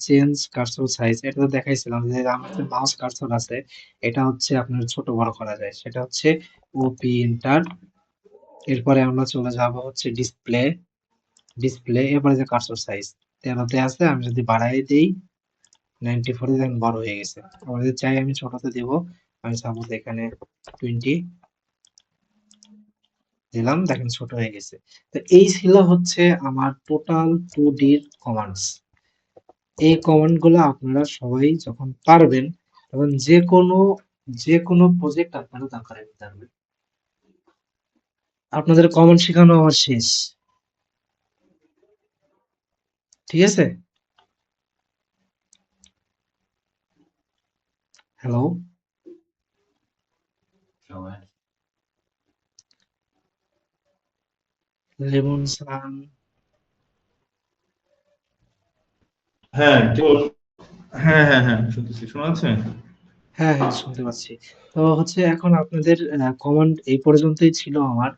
চেঞ্জ কার্সর সাইজ। এটা তো দেখাইছিলাম যে আমাদের মাউস কার্সর আছে, এটা হচ্ছে আপনার ছোট বড় করা যায়। সেটা হচ্ছে ওপি এন্টার। এরপরে আমরা চলে যাব হচ্ছে ডিসপ্লে, ডিসপ্লে এরপরে যে কার্সর সাইজ 13 তে আছে, আমি যদি বাড়াই দেই 94 দেখেন বড় হয়ে গেছে। আবার যদি চাই আমি ছোটতে দিব, আমি সাপোজ এখানে 20 দিলাম, দেখেন ছোট হয়ে গেছে। তো এই ছিল হচ্ছে আমার টোটাল 2D র কমান্ডস। এই কমান্ড গুলো আপনারা সবাই যখন পারবেন তখন যে কোনো প্রজেক্ট আপনারা দরকারে নিতে পারবেন। আপনাদের কমান্ড শেখানো আমার শেষ, ঠিক আছে? হ্যালো, লেমন সান। হ্যাঁ তো হ্যাঁ হ্যাঁ হ্যাঁ শুনতেছি, শোনা যাচ্ছে? হ্যাঁ হ্যাঁ শুনতে পাচ্ছি। তো হচ্ছে এখন আপনাদের কমান্ড এই পর্যন্তই ছিল আমার।